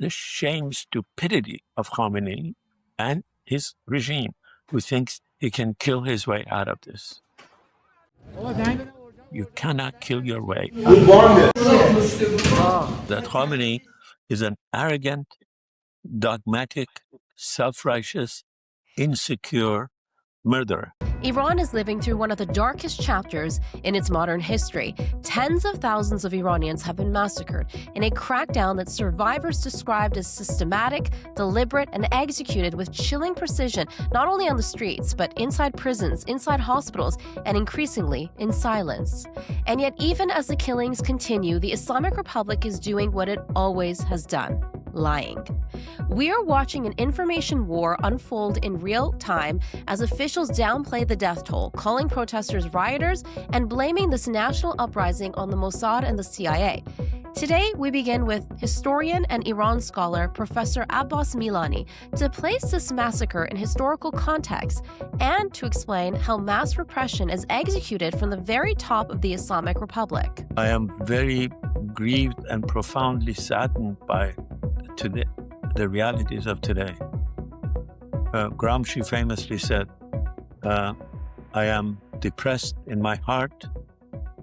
the shame stupidity of Khamenei and his regime, who thinks he can kill his way out of this. You cannot kill your way out of this. That Khamenei is an arrogant, dogmatic, self-righteous, insecure murderer. Iran is living through one of the darkest chapters in its modern history. Tens of thousands of Iranians have been massacred in a crackdown that survivors described as systematic, deliberate, and executed with chilling precision, not only on the streets, but inside prisons, inside hospitals, and increasingly in silence. And yet, even as the killings continue, the Islamic Republic is doing what it always has done: lying. We are watching an information war unfold in real time as officials downplay the death toll, calling protesters rioters and blaming this national uprising on the Mossad and the CIA. Today, we begin with historian and Iran scholar Professor Abbas Milani to place this massacre in historical context and to explain how mass repression is executed from the very top of the Islamic Republic. I am very grieved and profoundly saddened by the realities of today. Gramsci famously said, I am depressed in my heart,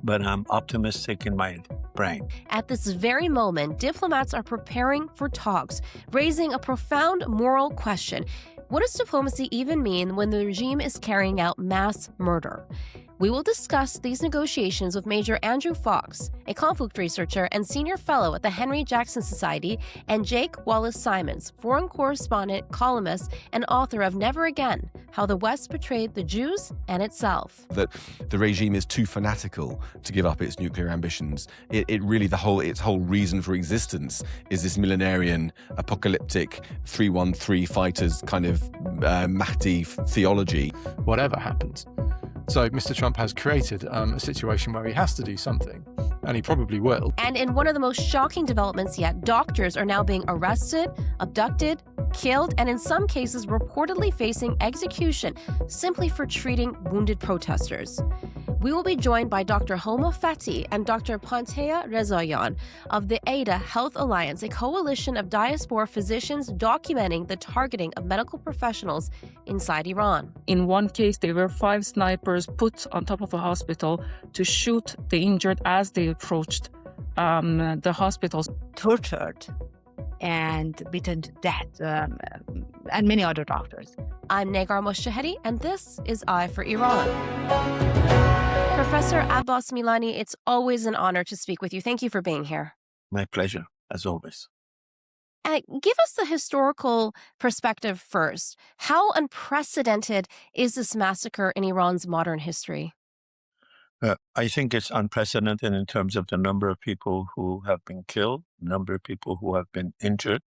but I'm optimistic in my brain. At this very moment, diplomats are preparing for talks, raising a profound moral question. What does diplomacy even mean when the regime is carrying out mass murder? We will discuss these negotiations with Major Andrew Fox, a conflict researcher and senior fellow at the Henry Jackson Society, and Jake Wallis-Simons, foreign correspondent, columnist, and author of Never Again: How the West Betrayed the Jews and Itself. That the regime is too fanatical to give up its nuclear ambitions. It really, its whole reason for existence is this millenarian, apocalyptic 313 fighters kind of Mahdi theology. Whatever happens. So Mr. Trump has created a situation where he has to do something, and he probably will. And in one of the most shocking developments yet, doctors are now being arrested, abducted, killed, and in some cases reportedly facing execution simply for treating wounded protesters. We will be joined by Dr. Homa Fati and Dr. Pantea Rezayan of the AIDA Health Alliance, a coalition of diaspora physicians documenting the targeting of medical professionals inside Iran. In one case, there were 5 snipers put on top of a hospital to shoot the injured as they approached the hospitals. Tortured and beaten to death, and many other doctors. I'm Negar Moshahedi, and this is Eye for Iran. Professor Abbas Milani, it's always an honor to speak with you. Thank you for being here. My pleasure, as always. Give us the historical perspective first. How unprecedented is this massacre in Iran's modern history? I think it's unprecedented in terms of the number of people who have been killed, number of people who have been injured.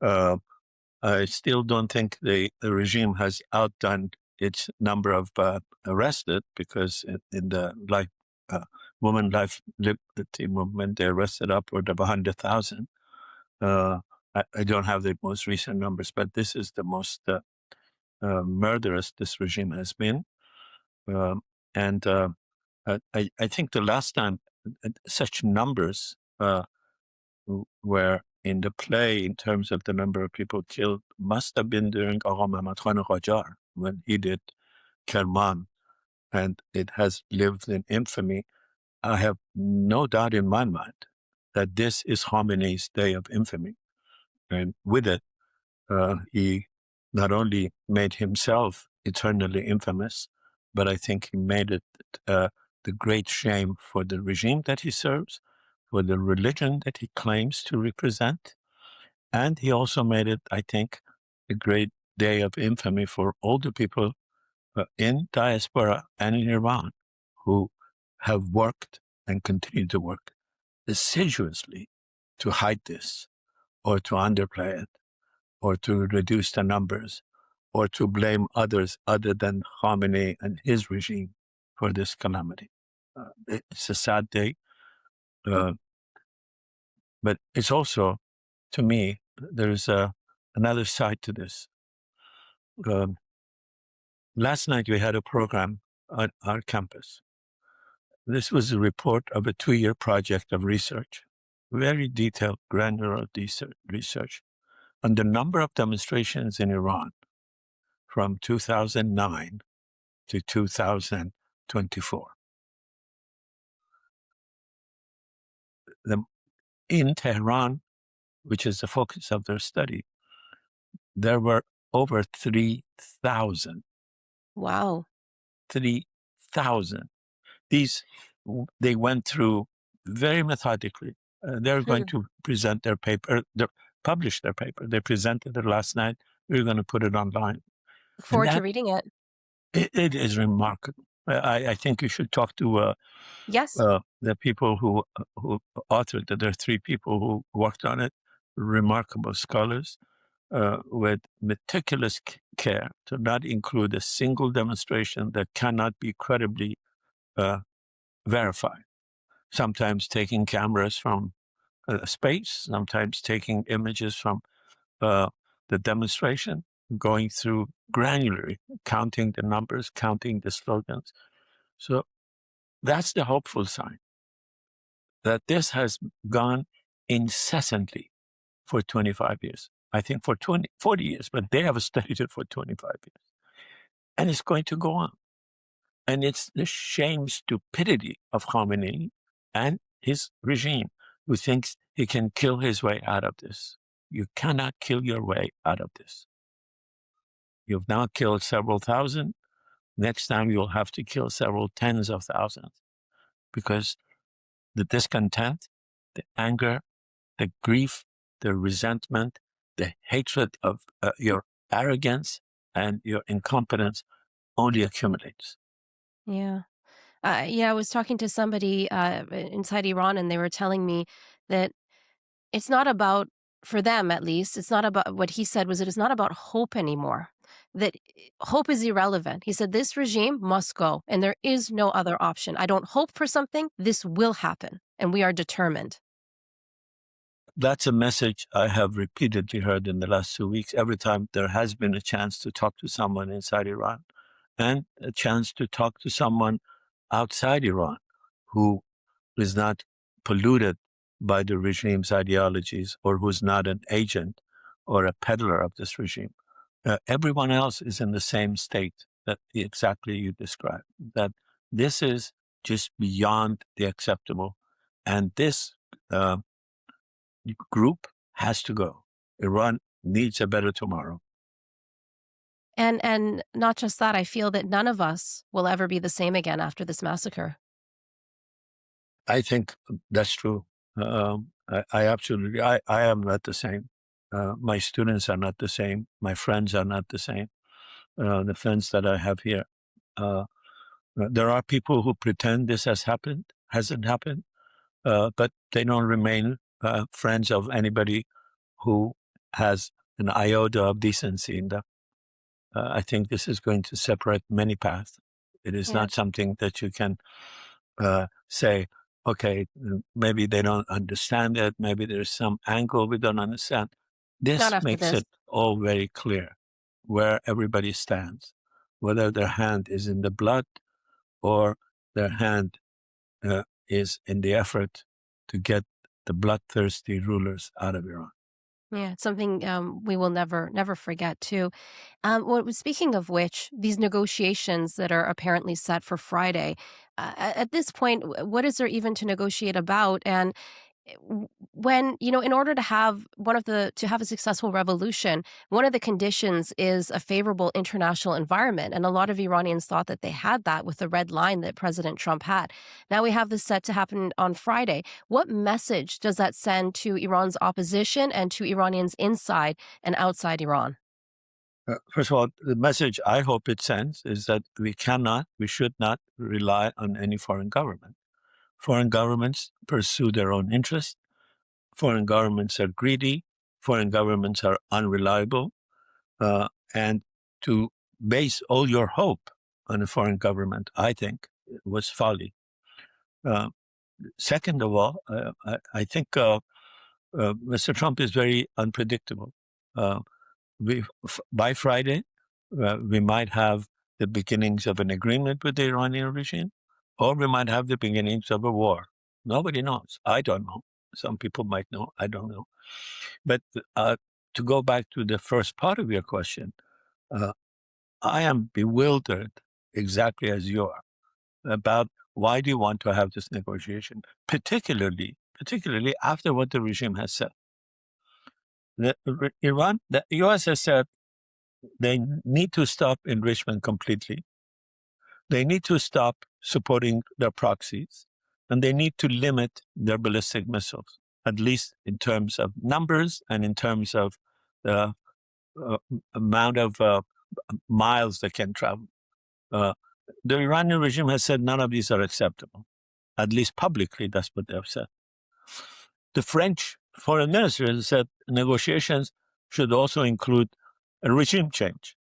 I still don't think the regime has outdone its number of arrested, because in the women life liberty movement, they arrested upward of 100,000. I don't have the most recent numbers, but this is the most murderous this regime has been. I think the last time such numbers were in the play in terms of the number of people killed must have been during Agha Mohammad Khan Qajar, when he did Kerman, and it has lived in infamy. I have no doubt in my mind that this is Khamenei's day of infamy. And with it, he not only made himself eternally infamous, but I think he made it the great shame for the regime that he serves, for the religion that he claims to represent. And he also made it, I think, a great day of infamy for all the people in diaspora and in Iran who have worked and continue to work assiduously to hide this, or to underplay it, or to reduce the numbers, or to blame others other than Khamenei and his regime for this calamity. It's a sad day, but it's also, to me, there's another side to this. Last night we had a program on our campus. This was a report of a 2-year project of research very detailed, granular research on the number of demonstrations in Iran from 2009 to 2024. In Tehran, which is the focus of their study, there were over 3,000. Wow. 3,000. They went through very methodically. They're going to present their paper, publish their paper. They presented it last night. We're going to put it online. Look forward to reading it. It is remarkable. I think you should talk to yes. The people who authored it. There are 3 people who worked on it, remarkable scholars, with meticulous care to not include a single demonstration that cannot be credibly verified. Sometimes taking cameras from space, sometimes taking images from the demonstration, going through granularly, counting the numbers, counting the slogans. So that's the hopeful sign, that this has gone incessantly for 25 years. I think for 40 years, but they have studied it for 25 years. And it's going to go on. And it's the shame, stupidity of Khamenei and his regime, who thinks he can kill his way out of this. You cannot kill your way out of this. You've now killed several thousand. Next time you'll have to kill several tens of thousands, because the discontent, the anger, the grief, the resentment, the hatred of your arrogance and your incompetence only accumulates. Yeah. I was talking to somebody inside Iran, and they were telling me that it's not about, for them at least, it's not about, what he said was, it is not about hope anymore. That hope is irrelevant. He said, this regime must go, and there is no other option. I don't hope for something. This will happen, and we are determined. That's a message I have repeatedly heard in the last 2 weeks, every time there has been a chance to talk to someone inside Iran and a chance to talk to someone outside Iran who is not polluted by the regime's ideologies, or who's not an agent or a peddler of this regime. Everyone else is in the same state that exactly you described, that this is just beyond the acceptable. And this group has to go. Iran needs a better tomorrow. And not just that, I feel that none of us will ever be the same again after this massacre. I think that's true. I absolutely, I am not the same. My students are not the same. My friends are not the same. The friends that I have here. There are people who pretend this hasn't happened, but they don't remain friends of anybody who has an iota of decency in them. I think this is going to separate many paths. It is not something that you can say, okay, maybe they don't understand it. Maybe there's some angle we don't understand. This makes it all very clear where everybody stands, whether their hand is in the blood or their hand is in the effort to get the bloodthirsty rulers out of Iran. Yeah, it's something we will never forget, too. Speaking of which, these negotiations that are apparently set for Friday, at this point, what is there even to negotiate about? And when, in order to have a successful revolution, one of the conditions is a favorable international environment. And a lot of Iranians thought that they had that with the red line that President Trump had. Now we have this set to happen on Friday. What message does that send to Iran's opposition and to Iranians inside and outside Iran? First of all, the message I hope it sends is that we should not rely on any foreign government. Foreign governments pursue their own interests. Foreign governments are greedy. Foreign governments are unreliable. And to base all your hope on a foreign government, I think, was folly. Second of all, I think Mr. Trump is very unpredictable. By Friday, we might have the beginnings of an agreement with the Iranian regime, or we might have the beginnings of a war. Nobody knows. I don't know. Some people might know, I don't know. But to go back to the first part of your question, I am bewildered exactly as you are about why do you want to have this negotiation, particularly after what the regime has said. The U.S. has said they need to stop enrichment completely. They need to stop supporting their proxies, and they need to limit their ballistic missiles, at least in terms of numbers and in terms of the amount of miles they can travel. The Iranian regime has said none of these are acceptable. At least publicly, that's what they have said. The French foreign minister has said negotiations should also include a regime change.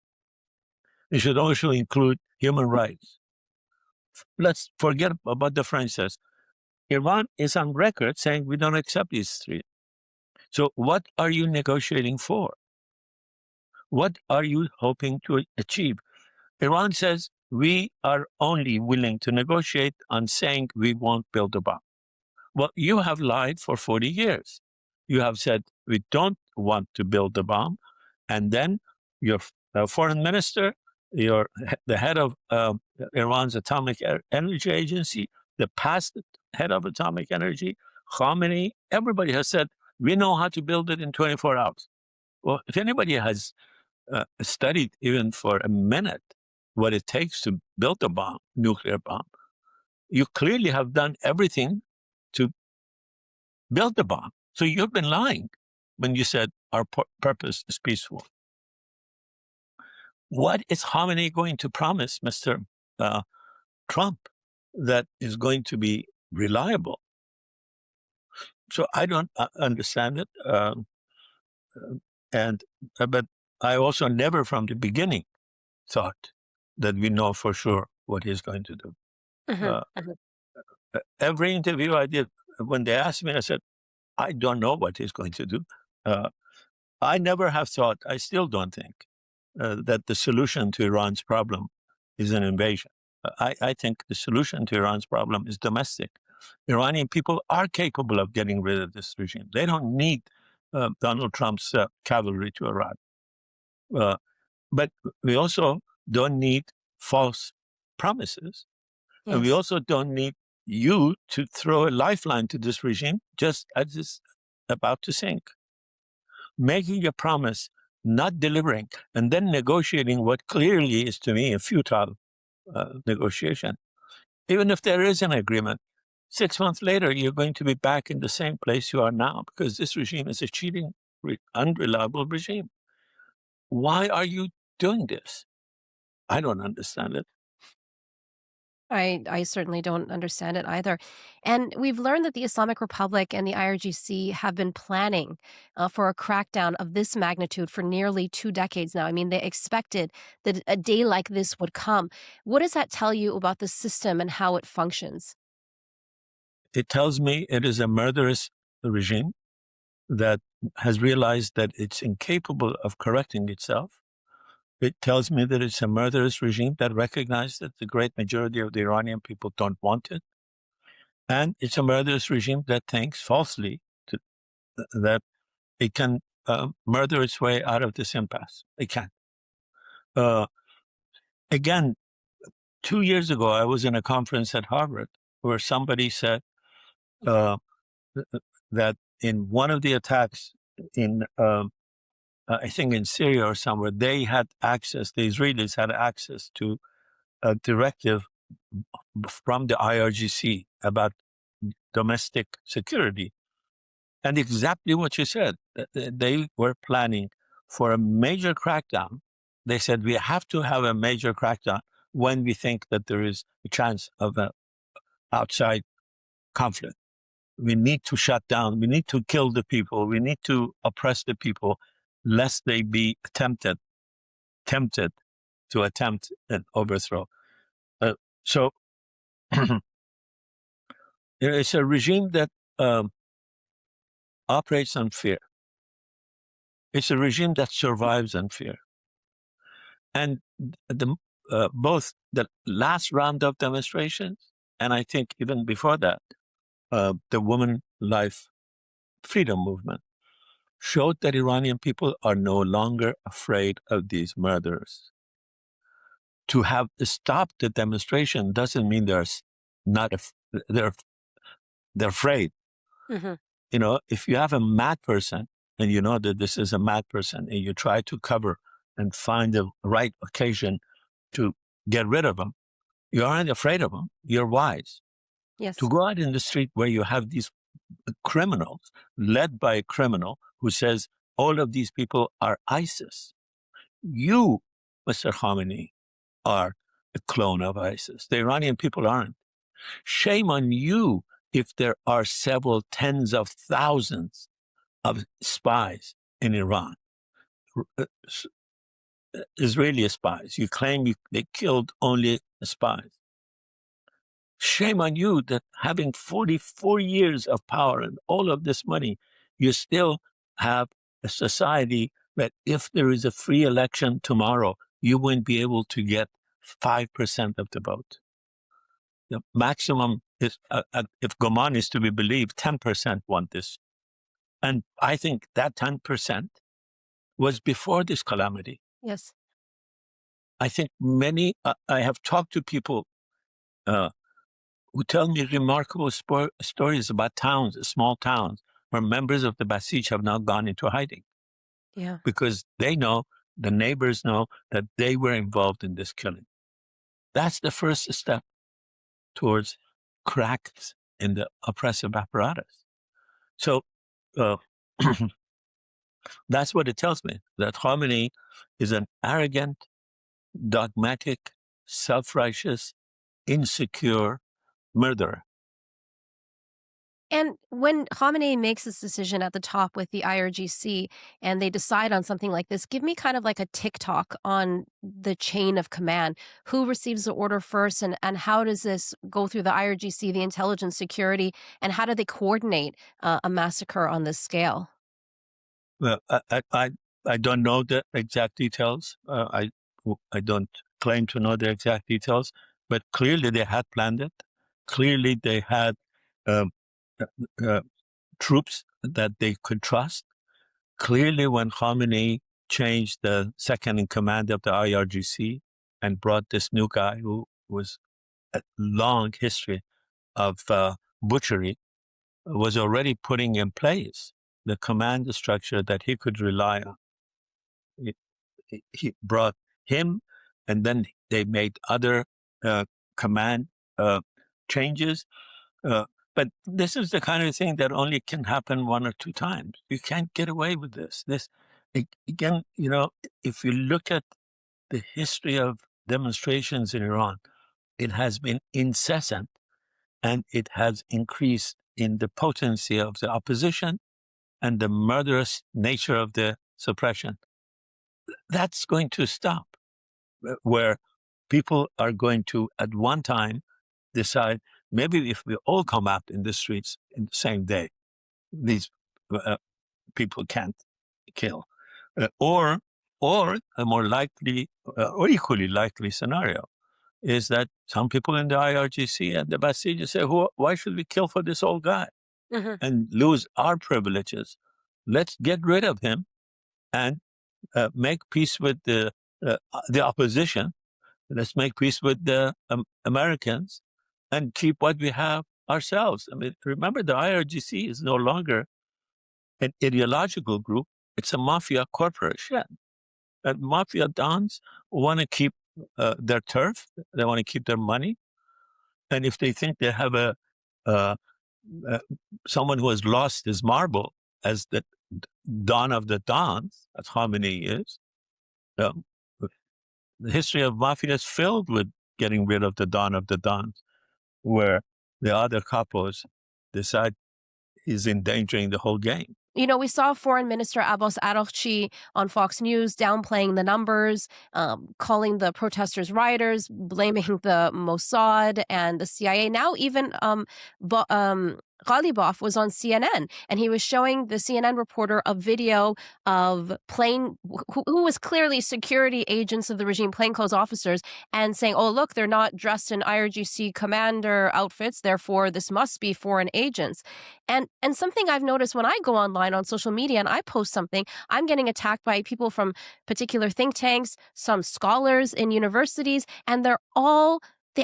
It should also include human rights. Let's forget about the French says. Iran is on record saying we don't accept these three. So what are you negotiating for? What are you hoping to achieve? Iran says we are only willing to negotiate on saying we won't build a bomb. Well, you have lied for 40 years. You have said we don't want to build the bomb, and then your foreign minister, the head of Iran's Atomic Energy Agency, the past head of atomic energy, Khamenei, everybody has said we know how to build it in 24 hours. Well, if anybody has studied even for a minute what it takes to build a bomb, nuclear bomb, you clearly have done everything to build the bomb. So you've been lying when you said our purpose is peaceful. What is Khamenei going to promise Mr. Trump that is going to be reliable? So I don't understand it. But I also never from the beginning thought that we know for sure what he's going to do. Every interview I did, when they asked me, I said, I don't know what he's going to do. I never have thought, I still don't think, that the solution to Iran's problem is an invasion. I think the solution to Iran's problem is domestic. Iranian people are capable of getting rid of this regime. They don't need Donald Trump's cavalry to arrive. But we also don't need false promises. Yes. And we also don't need you to throw a lifeline to this regime just as it's about to sink. Making a promise, not delivering, and then negotiating what clearly is to me a futile negotiation. Even if there is an agreement, 6 months later, you're going to be back in the same place you are now because this regime is a cheating, unreliable regime. Why are you doing this? I don't understand it. I certainly don't understand it either. And we've learned that the Islamic Republic and the IRGC have been planning for a crackdown of this magnitude for nearly 2 decades now. I mean, they expected that a day like this would come. What does that tell you about the system and how it functions? It tells me it is a murderous regime that has realized that it's incapable of correcting itself. It tells me that it's a murderous regime that recognizes that the great majority of the Iranian people don't want it. And it's a murderous regime that thinks falsely that it can murder its way out of this impasse. It can't. Again, 2 years ago, I was in a conference at Harvard where somebody said that in one of the attacks in I think in Syria or somewhere, they had access, the Israelis had access to a directive from the IRGC about domestic security. And exactly what you said, they were planning for a major crackdown. They said, we have to have a major crackdown when we think that there is a chance of an outside conflict. We need to shut down, we need to kill the people, we need to oppress the people, lest they be tempted to attempt an overthrow. So it's a regime that operates on fear. It's a regime that survives on fear. And both the last round of demonstrations, and I think even before that, the woman life freedom movement, showed that Iranian people are no longer afraid of these murderers. To have stopped the demonstration doesn't mean they're afraid. Mm-hmm. You know, if you have a mad person and you know that this is a mad person and you try to cover and find the right occasion to get rid of them, you aren't afraid of them. You're wise. Yes. To go out in the street where you have these criminals led by a criminal who says all of these people are ISIS. You, Mr. Khamenei, are a clone of ISIS. The Iranian people aren't. Shame on you if there are several tens of thousands of spies in Iran, Israeli spies. You claim they killed only spies. Shame on you that having 44 years of power and all of this money, you still have a society that if there is a free election tomorrow, you wouldn't be able to get 5% of the vote. The maximum is, if Goman is to be believed, 10% want this. And I think that 10% was before this calamity. Yes. I think I have talked to people who tell me remarkable stories about towns, small towns, where members of the Basij have now gone into hiding. Yeah. Because they know, the neighbors know, that they were involved in this killing. That's the first step towards cracks in the oppressive apparatus. So that's what it tells me, that Khamenei is an arrogant, dogmatic, self-righteous, insecure murderer. And when Khamenei makes this decision at the top with the IRGC and they decide on something like this, give me kind of like a TikTok on the chain of command. Who receives the order first, and how does this go through the IRGC, the intelligence security, and how do they coordinate a massacre on this scale? Well, I don't know the exact details. I don't claim to know the exact details, but clearly they had planned it. Clearly they had troops that they could trust. Clearly, when Khamenei changed the second in command of the IRGC and brought this new guy who was a long history of butchery, was already putting in place the command structure that he could rely on. He brought him, and then they made other command changes. But this is the kind of thing that only can happen one or two times. You can't get away with this. Again, you know, if you look at the history of demonstrations in Iran, it has been incessant, and it has increased in the potency of the opposition and the murderous nature of the suppression. That's going to stop, where people are going to, at one time, decide, maybe if we all come out in the streets in the same day, these people can't kill. Or a more likely or equally likely scenario is that some people in the IRGC and the Basij say, why should we kill for this old guy and lose our privileges? Let's get rid of him and make peace with the opposition. Let's make peace with the Americans and keep what we have ourselves. I mean, remember, the IRGC is no longer an ideological group. It's a mafia corporation. And mafia dons want to keep their turf. They want to keep their money. And if they think they have someone who has lost his marble as the don of the dons, as Khamenei is, the history of mafia is filled with getting rid of the don of the dons, where the other capos decide he's endangering the whole game. You know, we saw Foreign Minister Abbas Milani on Fox News downplaying the numbers, calling the protesters rioters, blaming the Mossad and the CIA. Now even Ghalibaf was on CNN, and he was showing the CNN reporter a video of who was clearly security agents of the regime, plainclothes officers, and saying, oh, look, they're not dressed in IRGC commander outfits, therefore this must be foreign agents. And something I've noticed when I go online on social media and I post something, I'm getting attacked by people from particular think tanks, some scholars in universities, and they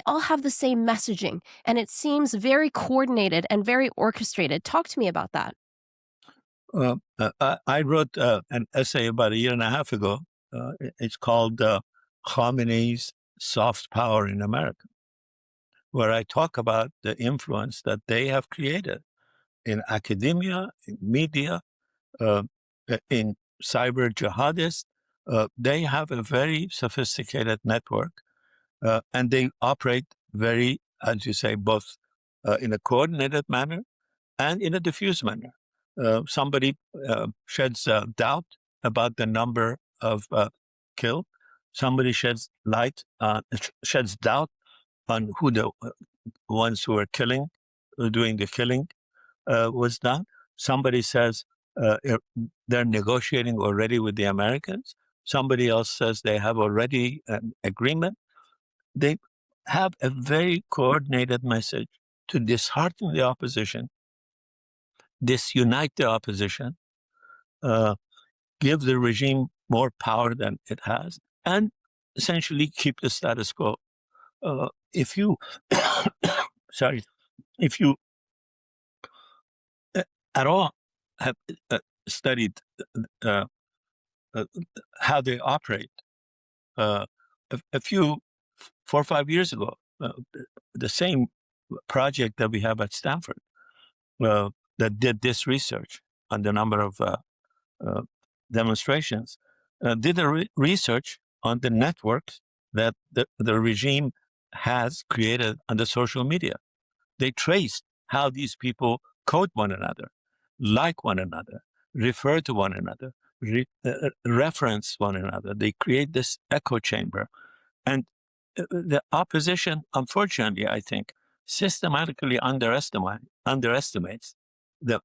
all have the same messaging, and it seems very coordinated and very orchestrated. Talk to me about that. I wrote an essay about a year and a half ago. It's called Khamenei's Soft Power in America, where I talk about the influence that they have created in academia, in media, in cyber jihadists. They have a very sophisticated network. And they operate very, as you say, both in a coordinated manner and in a diffuse manner. Somebody sheds doubt about the number of killed. Somebody sheds doubt on who the ones who are killing, doing the killing, was done. Somebody says they're negotiating already with the Americans. Somebody else says they have already an agreement. They have a very coordinated message to dishearten the opposition, disunite the opposition, give the regime more power than it has, and essentially keep the status quo. If you, if you at all have studied how they operate, a few 4 or 5 years ago, the same project that we have at Stanford that did this research on the number of demonstrations, did a research on the networks that the regime has created on the social media. They traced how these people code one another, like one another, refer to one another, reference one another. They create this echo chamber. And the opposition, unfortunately, I think, systematically underestimates the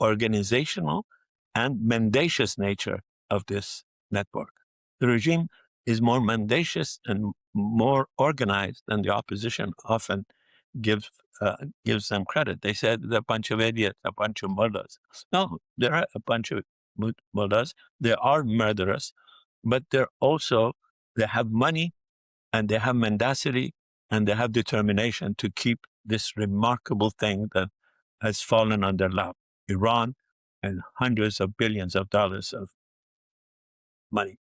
organizational and mendacious nature of this network. The regime is more mendacious and more organized than the opposition often gives them credit. They said they're a bunch of idiots, a bunch of mullahs. No, there are a bunch of mullahs. They are murderous, but they have money, and they have mendacity, and they have determination to keep this remarkable thing that has fallen on their lap, Iran, and hundreds of billions of dollars of money.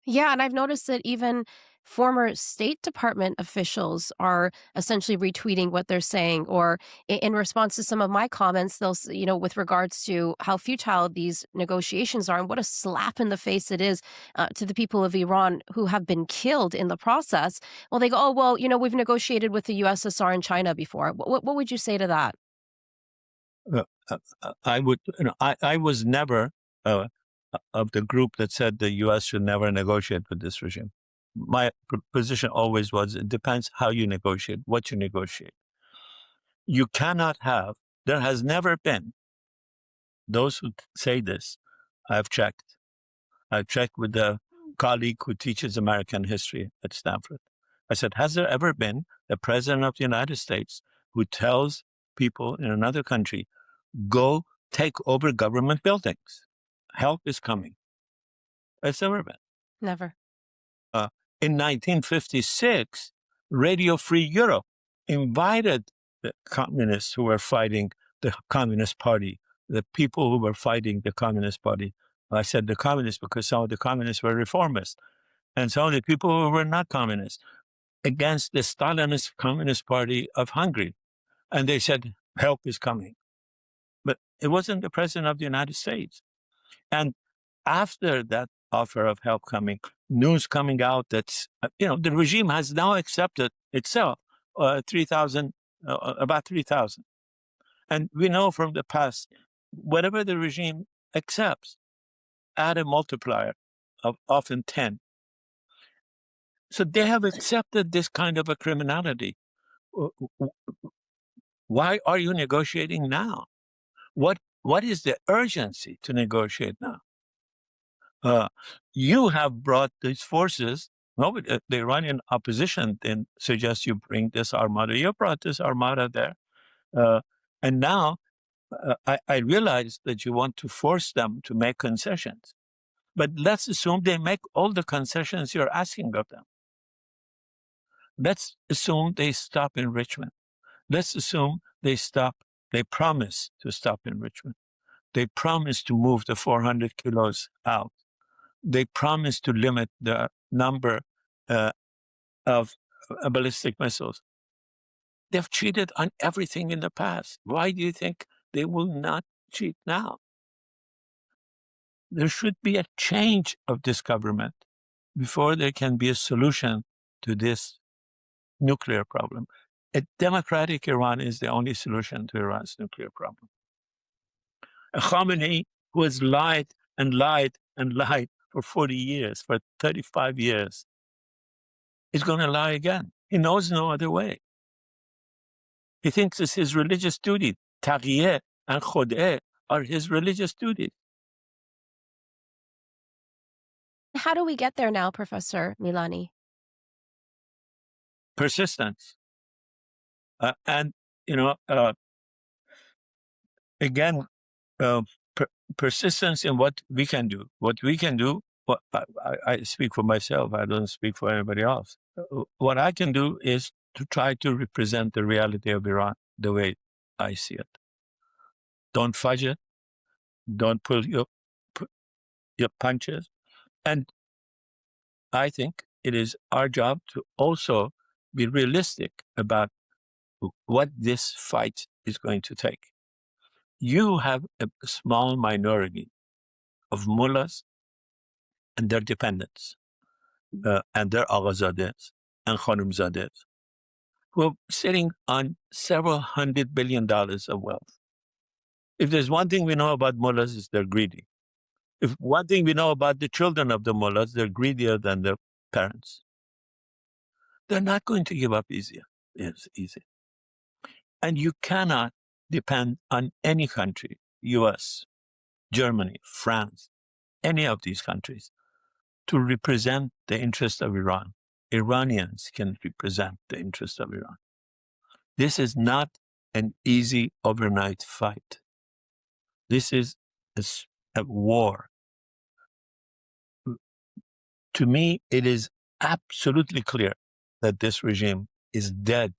Yeah, and I've noticed that even former State Department officials are essentially retweeting what they're saying, or in response to some of my comments, with regards to how futile these negotiations are and what a slap in the face it is to the people of Iran who have been killed in the process. Well, they go, oh, well, we've negotiated with the USSR and China before. What would you say to that? I was never of the group that said the U.S. should never negotiate with this regime. My position always was, it depends how you negotiate, what you negotiate. You cannot have, there has never been, those who say this, I've checked with the colleague who teaches American history at Stanford. I said, has there ever been a president of the United States who tells people in another country, go take over government buildings? Help is coming. It's never been. Never. In 1956, Radio Free Europe invited the communists who were fighting the Communist Party, the people who were fighting the Communist Party. I said the communists because some of the communists were reformists, and some of the people who were not communists, against the Stalinist Communist Party of Hungary. And they said, help is coming. But it wasn't the president of the United States. And after that offer of help coming, news coming out that the regime has now accepted itself 3,000, about 3,000. And we know from the past, whatever the regime accepts, add a multiplier of often 10. So they have accepted this kind of a criminality. Why are you negotiating now? What is the urgency to negotiate now? You have brought these forces. Nobody, the Iranian opposition didn't suggest you bring this armada. You brought this armada there. And now I realize that you want to force them to make concessions. But let's assume they make all the concessions you're asking of them. Let's assume they stop enrichment. Let's assume they promise to stop enrichment. They promise to move the 400 kilos out. They promise to limit the number of ballistic missiles. They've cheated on everything in the past. Why do you think they will not cheat now? There should be a change of this government before there can be a solution to this nuclear problem. A democratic Iran is the only solution to Iran's nuclear problem. A Khamenei who has lied and lied and lied for 40 years, for 35 years, is going to lie again. He knows no other way. He thinks it's his religious duty. Taqiyeh and Khodeh are his religious duties. How do we get there now, Professor Milani? Persistence. And, again, persistence in what we can do. What we can do, I speak for myself, I don't speak for anybody else. What I can do is to try to represent the reality of Iran the way I see it. Don't fudge it. Don't pull your punches. And I think it is our job to also be realistic about what this fight is going to take. You have a small minority of mullahs and their dependents, and their aghazadehs and khanumzadehs, who are sitting on several $100 billion of wealth. If there's one thing we know about mullahs, is they're greedy. If one thing we know about the children of the mullahs, they're greedier than their parents. They're not going to give up easy. And you cannot depend on any country, US, Germany, France, any of these countries, to represent the interest of Iran. Iranians can represent the interest of Iran. This is not an easy overnight fight. This is a war. To me, it is absolutely clear that this regime is dead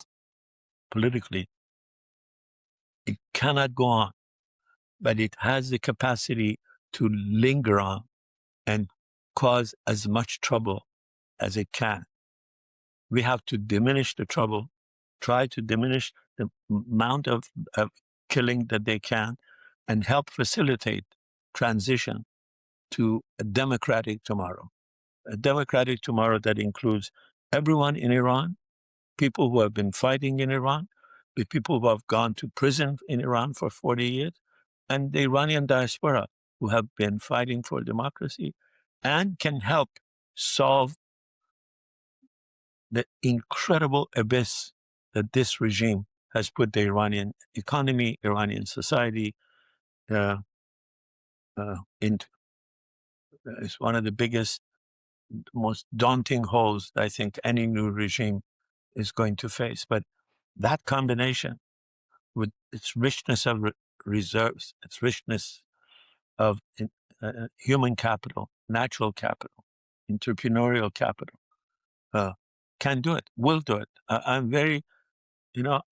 politically. It cannot go on, but it has the capacity to linger on and cause as much trouble as it can. We have to diminish the trouble, try to diminish the amount of killing that they can, and help facilitate transition to a democratic tomorrow. A democratic tomorrow that includes everyone in Iran, people who have been fighting in Iran, the people who have gone to prison in Iran for 40 years, and the Iranian diaspora who have been fighting for democracy and can help solve the incredible abyss that this regime has put the Iranian economy, Iranian society into. It's one of the biggest, most daunting holes I think any new regime is going to face. But that combination, with its richness of reserves, its richness of human capital, natural capital, entrepreneurial capital, can do it, will do it. I'm very,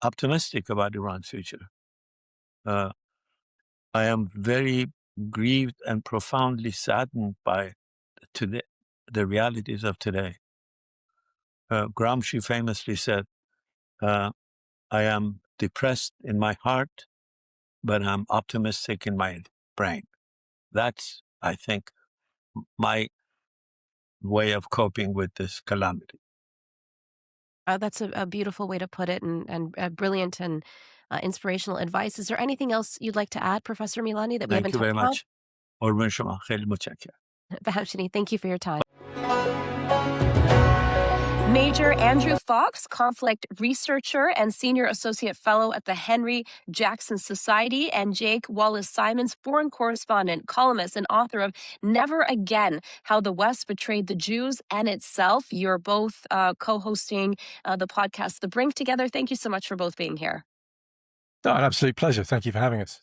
optimistic about Iran's future. I am very grieved and profoundly saddened by the realities of today. Gramsci famously said, I am depressed in my heart, but I'm optimistic in my brain. That's, I think, my way of coping with this calamity. That's a beautiful way to put it, and brilliant and inspirational advice. Is there anything else you'd like to add, Professor Milani, that we haven't Thank you very talked about? much. قربون شما. خیلی متشکرم. Bahashini, thank you for your time. Major Andrew Fox, conflict researcher and senior associate fellow at the Henry Jackson Society, and Jake Wallis-Simons, foreign correspondent, columnist, and author of Never Again: How the West Betrayed the Jews and Itself. You're both co-hosting the podcast The Brink together. Thank you so much for both being here. No, an absolute pleasure. Thank you for having us.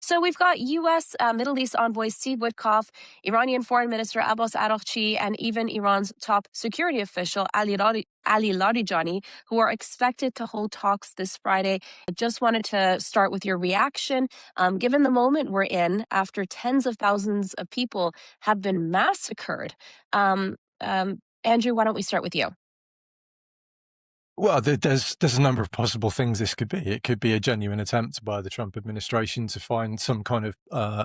So we've got U.S. Middle East envoy Steve Witkoff, Iranian Foreign Minister Abbas Araghchi, and even Iran's top security official Ali Larijani, who are expected to hold talks this Friday. I just wanted to start with your reaction, given the moment we're in after tens of thousands of people have been massacred. Andrew, why don't we start with you? Well, there's a number of possible things this could be. It could be a genuine attempt by the Trump administration to find some kind of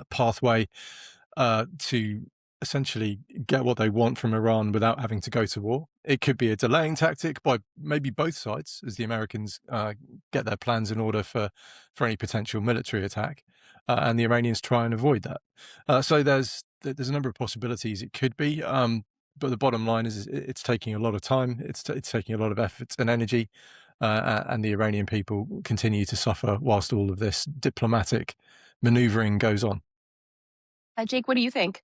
pathway to essentially get what they want from Iran without having to go to war. It could be a delaying tactic by maybe both sides, as the Americans get their plans in order for any potential military attack, and the Iranians try and avoid that. So there's a number of possibilities it could be. But the bottom line is it's taking a lot of time. It's taking a lot of effort and energy, and the Iranian people continue to suffer whilst all of this diplomatic maneuvering goes on. Jake, what do you think?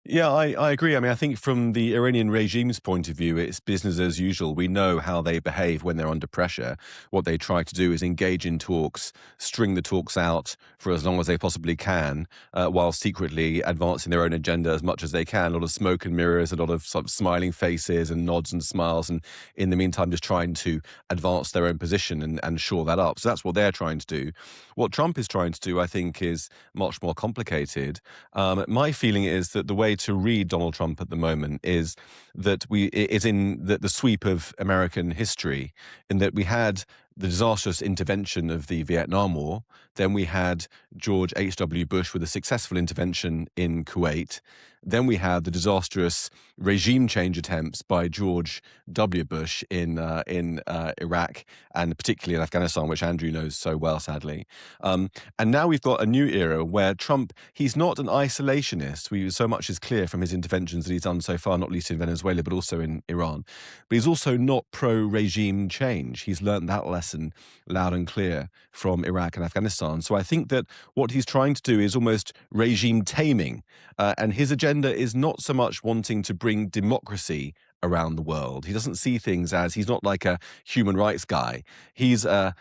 Yeah, I agree. I mean, I think from the Iranian regime's point of view, it's business as usual. We know how they behave when they're under pressure. What they try to do is engage in talks, string the talks out for as long as they possibly can, while secretly advancing their own agenda as much as they can. A lot of smoke and mirrors, a lot of sort of smiling faces and nods and smiles, and in the meantime, just trying to advance their own position and shore that up. So that's what they're trying to do. What Trump is trying to do, I think, is much more complicated. My feeling is that the way to read Donald Trump at the moment is that it's in the sweep of American history, in that we had the disastrous intervention of the Vietnam War. Then we had George H.W. Bush with a successful intervention in Kuwait. Then we had the disastrous regime change attempts by George W. Bush in Iraq, and particularly in Afghanistan, which Andrew knows so well, sadly. And now we've got a new era where Trump, he's not an isolationist. So much is clear from his interventions that he's done so far, not least in Venezuela, but also in Iran. But he's also not pro-regime change. He's learned that lesson loud and clear from Iraq and Afghanistan. So I think that what he's trying to do is almost regime taming. And his agenda is not so much wanting to bring democracy around the world. He doesn't see things as, he's not like a human rights guy. He's a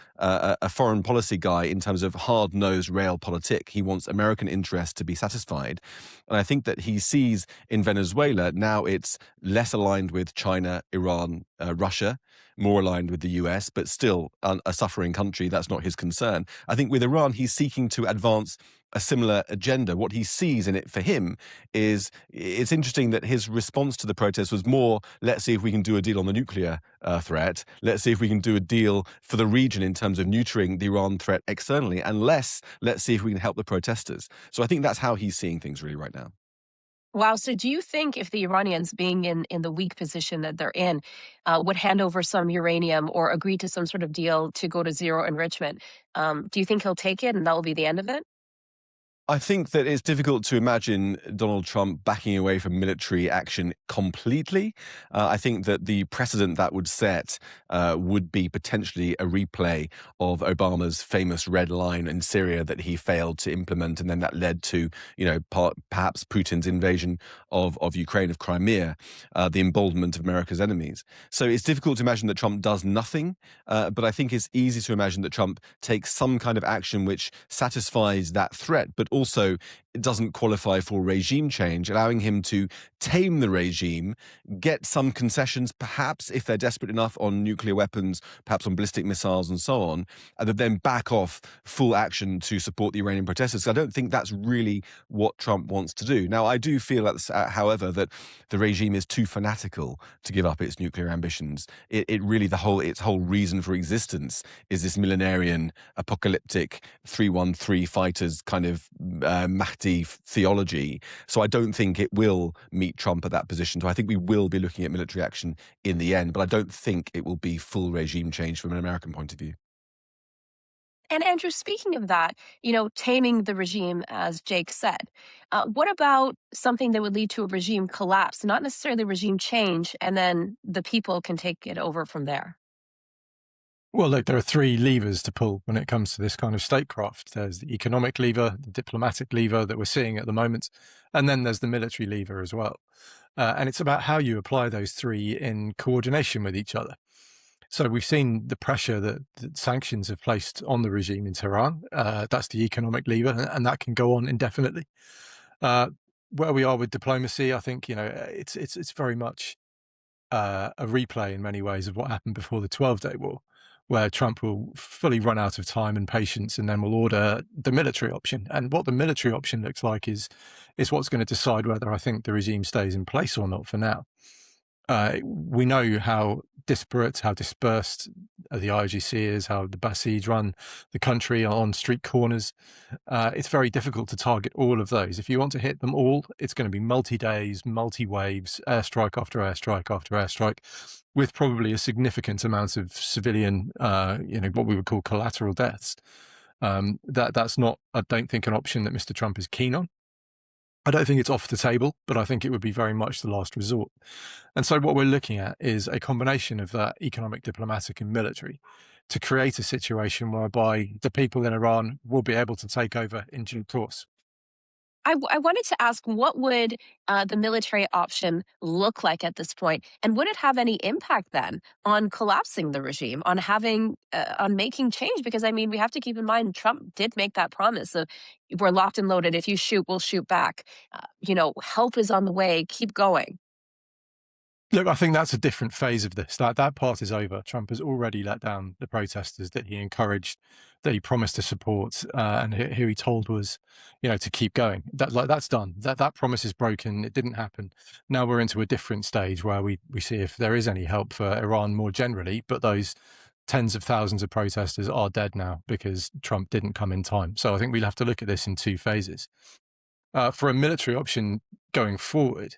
foreign policy guy in terms of hard-nosed realpolitik. He wants American interests to be satisfied. And I think that he sees in Venezuela, now it's less aligned with China, Iran, Russia, more aligned with the US, but still a suffering country. That's not his concern. I think with Iran, he's seeking to advance a similar agenda. What he sees in it for him is, it's interesting that his response to the protest was more, let's see if we can do a deal on the nuclear threat. Let's see if we can do a deal for the region in terms of neutering the Iran threat externally, and less, let's see if we can help the protesters. So I think that's how he's seeing things really right now. Wow. So do you think if the Iranians, being in the weak position that they're in, would hand over some uranium or agree to some sort of deal to go to zero enrichment, do you think he'll take it and that will be the end of it? I think that it's difficult to imagine Donald Trump backing away from military action completely. I think that the precedent that would set would be potentially a replay of Obama's famous red line in Syria that he failed to implement, and then that led to, perhaps Putin's invasion of Ukraine, of Crimea, the emboldenment of America's enemies. So it's difficult to imagine that Trump does nothing, but I think it's easy to imagine that Trump takes some kind of action which satisfies that threat, but also it doesn't qualify for regime change, allowing him to tame the regime, get some concessions, perhaps if they're desperate enough, on nuclear weapons, perhaps on ballistic missiles and so on, and then back off full action to support the Iranian protesters. So I don't think that's really what Trump wants to do. Now, I do feel, however, that the regime is too fanatical to give up its nuclear ambitions. It really, its whole reason for existence is this millenarian, apocalyptic 313 fighters kind of Mahdi theology. So I don't think it will meet Trump at that position. So I think we will be looking at military action in the end, but I don't think it will be full regime change from an American point of view. And Andrew, speaking of that, taming the regime, as Jake said, what about something that would lead to a regime collapse, not necessarily regime change, and then the people can take it over from there? Well, look, there are three levers to pull when it comes to this kind of statecraft. There's the economic lever, the diplomatic lever that we're seeing at the moment, and then there's the military lever as well. And it's about how you apply those three in coordination with each other. So we've seen the pressure that sanctions have placed on the regime in Tehran. That's the economic lever, and that can go on indefinitely. Where we are with diplomacy, I think it's very much a replay in many ways of what happened before the 12-day war, where Trump will fully run out of time and patience, and then will order the military option. And what the military option looks like is what's going to decide whether I think the regime stays in place or not for now. We know how disparate, how dispersed the IRGC is, how the Basij run the country on street corners. It's very difficult to target all of those. If you want to hit them all, it's going to be multi-days, multi-waves, airstrike after airstrike after airstrike, with probably a significant amount of civilian, what we would call collateral deaths. That's not, I don't think, an option that Mr. Trump is keen on. I don't think it's off the table, but I think it would be very much the last resort. And so what we're looking at is a combination of that economic, diplomatic, and military to create a situation whereby the people in Iran will be able to take over in due course. I wanted to ask, what would the military option look like at this point? And would it have any impact then on collapsing the regime, on making change? Because, we have to keep in mind, Trump did make that promise of, we're locked and loaded. If you shoot, we'll shoot back. Help is on the way. Keep going. Look, I think that's a different phase of this. That part is over. Trump has already let down the protesters that he encouraged, that he promised to support, and who he told was, to keep going. That's done. That promise is broken. It didn't happen. Now we're into a different stage where we see if there is any help for Iran more generally, but those tens of thousands of protesters are dead now because Trump didn't come in time. So I think we'll have to look at this in two phases. For a military option going forward,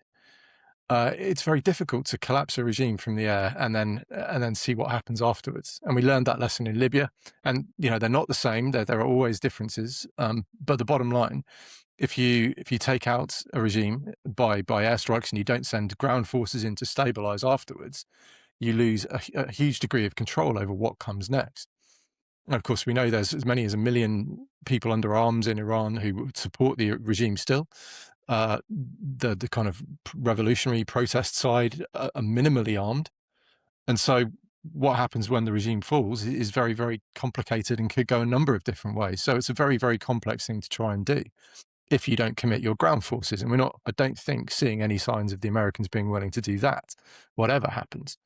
it's very difficult to collapse a regime from the air and then see what happens afterwards. And we learned that lesson in Libya. And they're not the same. There are always differences. But the bottom line, if you take out a regime by airstrikes and you don't send ground forces in to stabilize afterwards, you lose a huge degree of control over what comes next. And of course, we know there's as many as 1 million people under arms in Iran who support the regime still. The kind of revolutionary protest side are minimally armed. And so what happens when the regime falls is very, very complicated and could go a number of different ways. So it's a very, very complex thing to try and do if you don't commit your ground forces. And we're not, I don't think, seeing any signs of the Americans being willing to do that, whatever happens.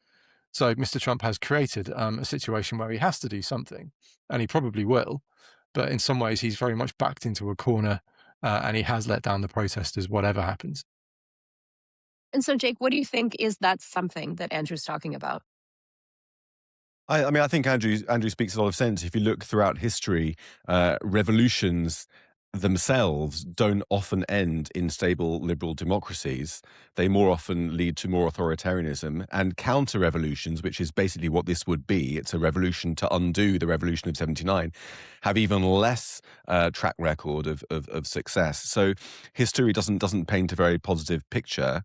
So Mr. Trump has created a situation where he has to do something, and he probably will. But in some ways, he's very much backed into a corner, and he has let down the protesters, whatever happens. And so, Jake, what do you think is that something that Andrew's talking about? I think Andrew speaks a lot of sense. If you look throughout history, revolutions themselves don't often end in stable liberal democracies. They more often lead to more authoritarianism, and counter-revolutions, which is basically what this would be, it's a revolution to undo the revolution of 79, have even less track record of success. So history doesn't paint a very positive picture.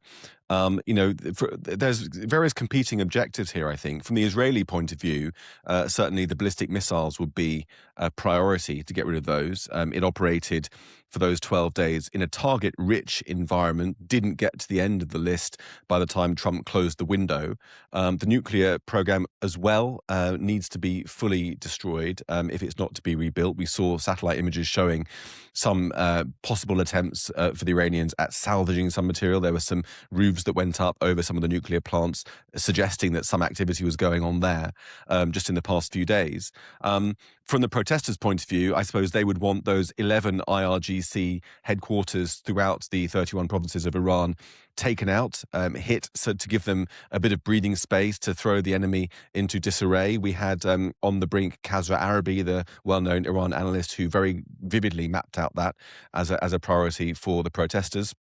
There's various competing objectives here, I think. From the Israeli point of view, certainly the ballistic missiles would be a priority to get rid of those. It operated for those 12 days in a target-rich environment, didn't get to the end of the list by the time Trump closed the window. The nuclear program as well needs to be fully destroyed if it's not to be rebuilt. We saw satellite images showing some possible attempts for the Iranians at salvaging some material. There were some roofs that went up over some of the nuclear plants, suggesting that some activity was going on there just in the past few days. From the protesters' point of view, I suppose they would want those 11 IRGC headquarters throughout the 31 provinces of Iran taken out, hit, so to give them a bit of breathing space to throw the enemy into disarray. We had on the Brink Kazra Arabi, the well-known Iran analyst, who very vividly mapped out that as a priority for the protesters.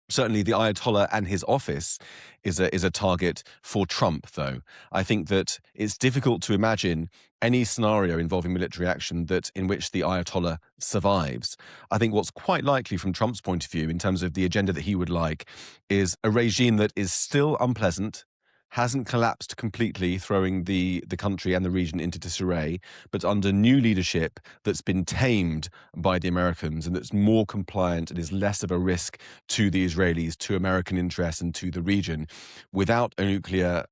Certainly the Ayatollah and his office is a target for Trump, though. I think that it's difficult to imagine any scenario involving military action in which the Ayatollah survives. I think what's quite likely from Trump's point of view, in terms of the agenda that he would like, is a regime that is still unpleasant, hasn't collapsed completely, throwing the country and the region into disarray, but under new leadership that's been tamed by the Americans and that's more compliant and is less of a risk to the Israelis, to American interests and to the region, without a nuclear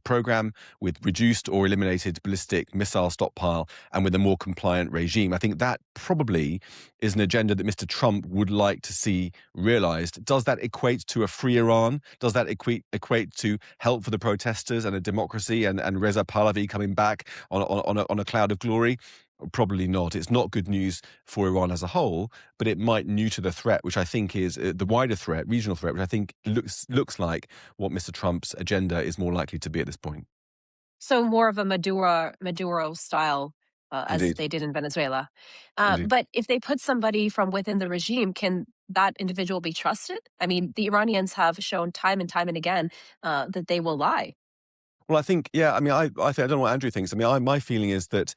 program, with reduced or eliminated ballistic missile stockpile, and with a more compliant regime. I think that probably is an agenda that Mr. Trump would like to see realized. Does that equate to a free Iran? Does that equate to help for the protesters and a democracy and Reza Pahlavi coming back on a cloud of glory? Probably not. It's not good news for Iran as a whole, but it might neuter the threat, which I think is the wider threat, regional threat, which I think looks like what Mr. Trump's agenda is more likely to be at this point. So more of a Maduro style, as Indeed. they did in Venezuela. Indeed. But if they put somebody from within the regime, can that individual be trusted? I mean, the Iranians have shown time and time and again that they will lie. Well, I think, yeah, I mean, I don't know what Andrew thinks. I mean, my feeling is that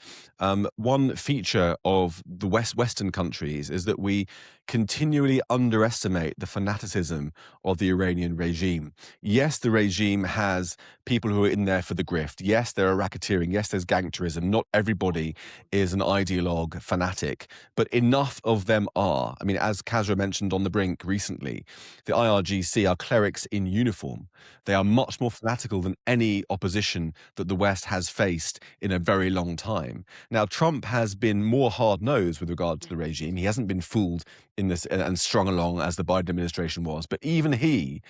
one feature of the Western countries is that we continually underestimate the fanaticism of the Iranian regime. Yes, the regime has people who are in there for the grift. Yes, there are racketeering. Yes, there's gangsterism. Not everybody is an ideologue fanatic, but enough of them are. I mean, as Kazra mentioned on the Brink recently, the IRGC are clerics in uniform. They are much more fanatical than any opposition that the West has faced in a very long time. Now, Trump has been more hard-nosed with regard to the regime. He hasn't been fooled in this and strung along as the Biden administration was. But even he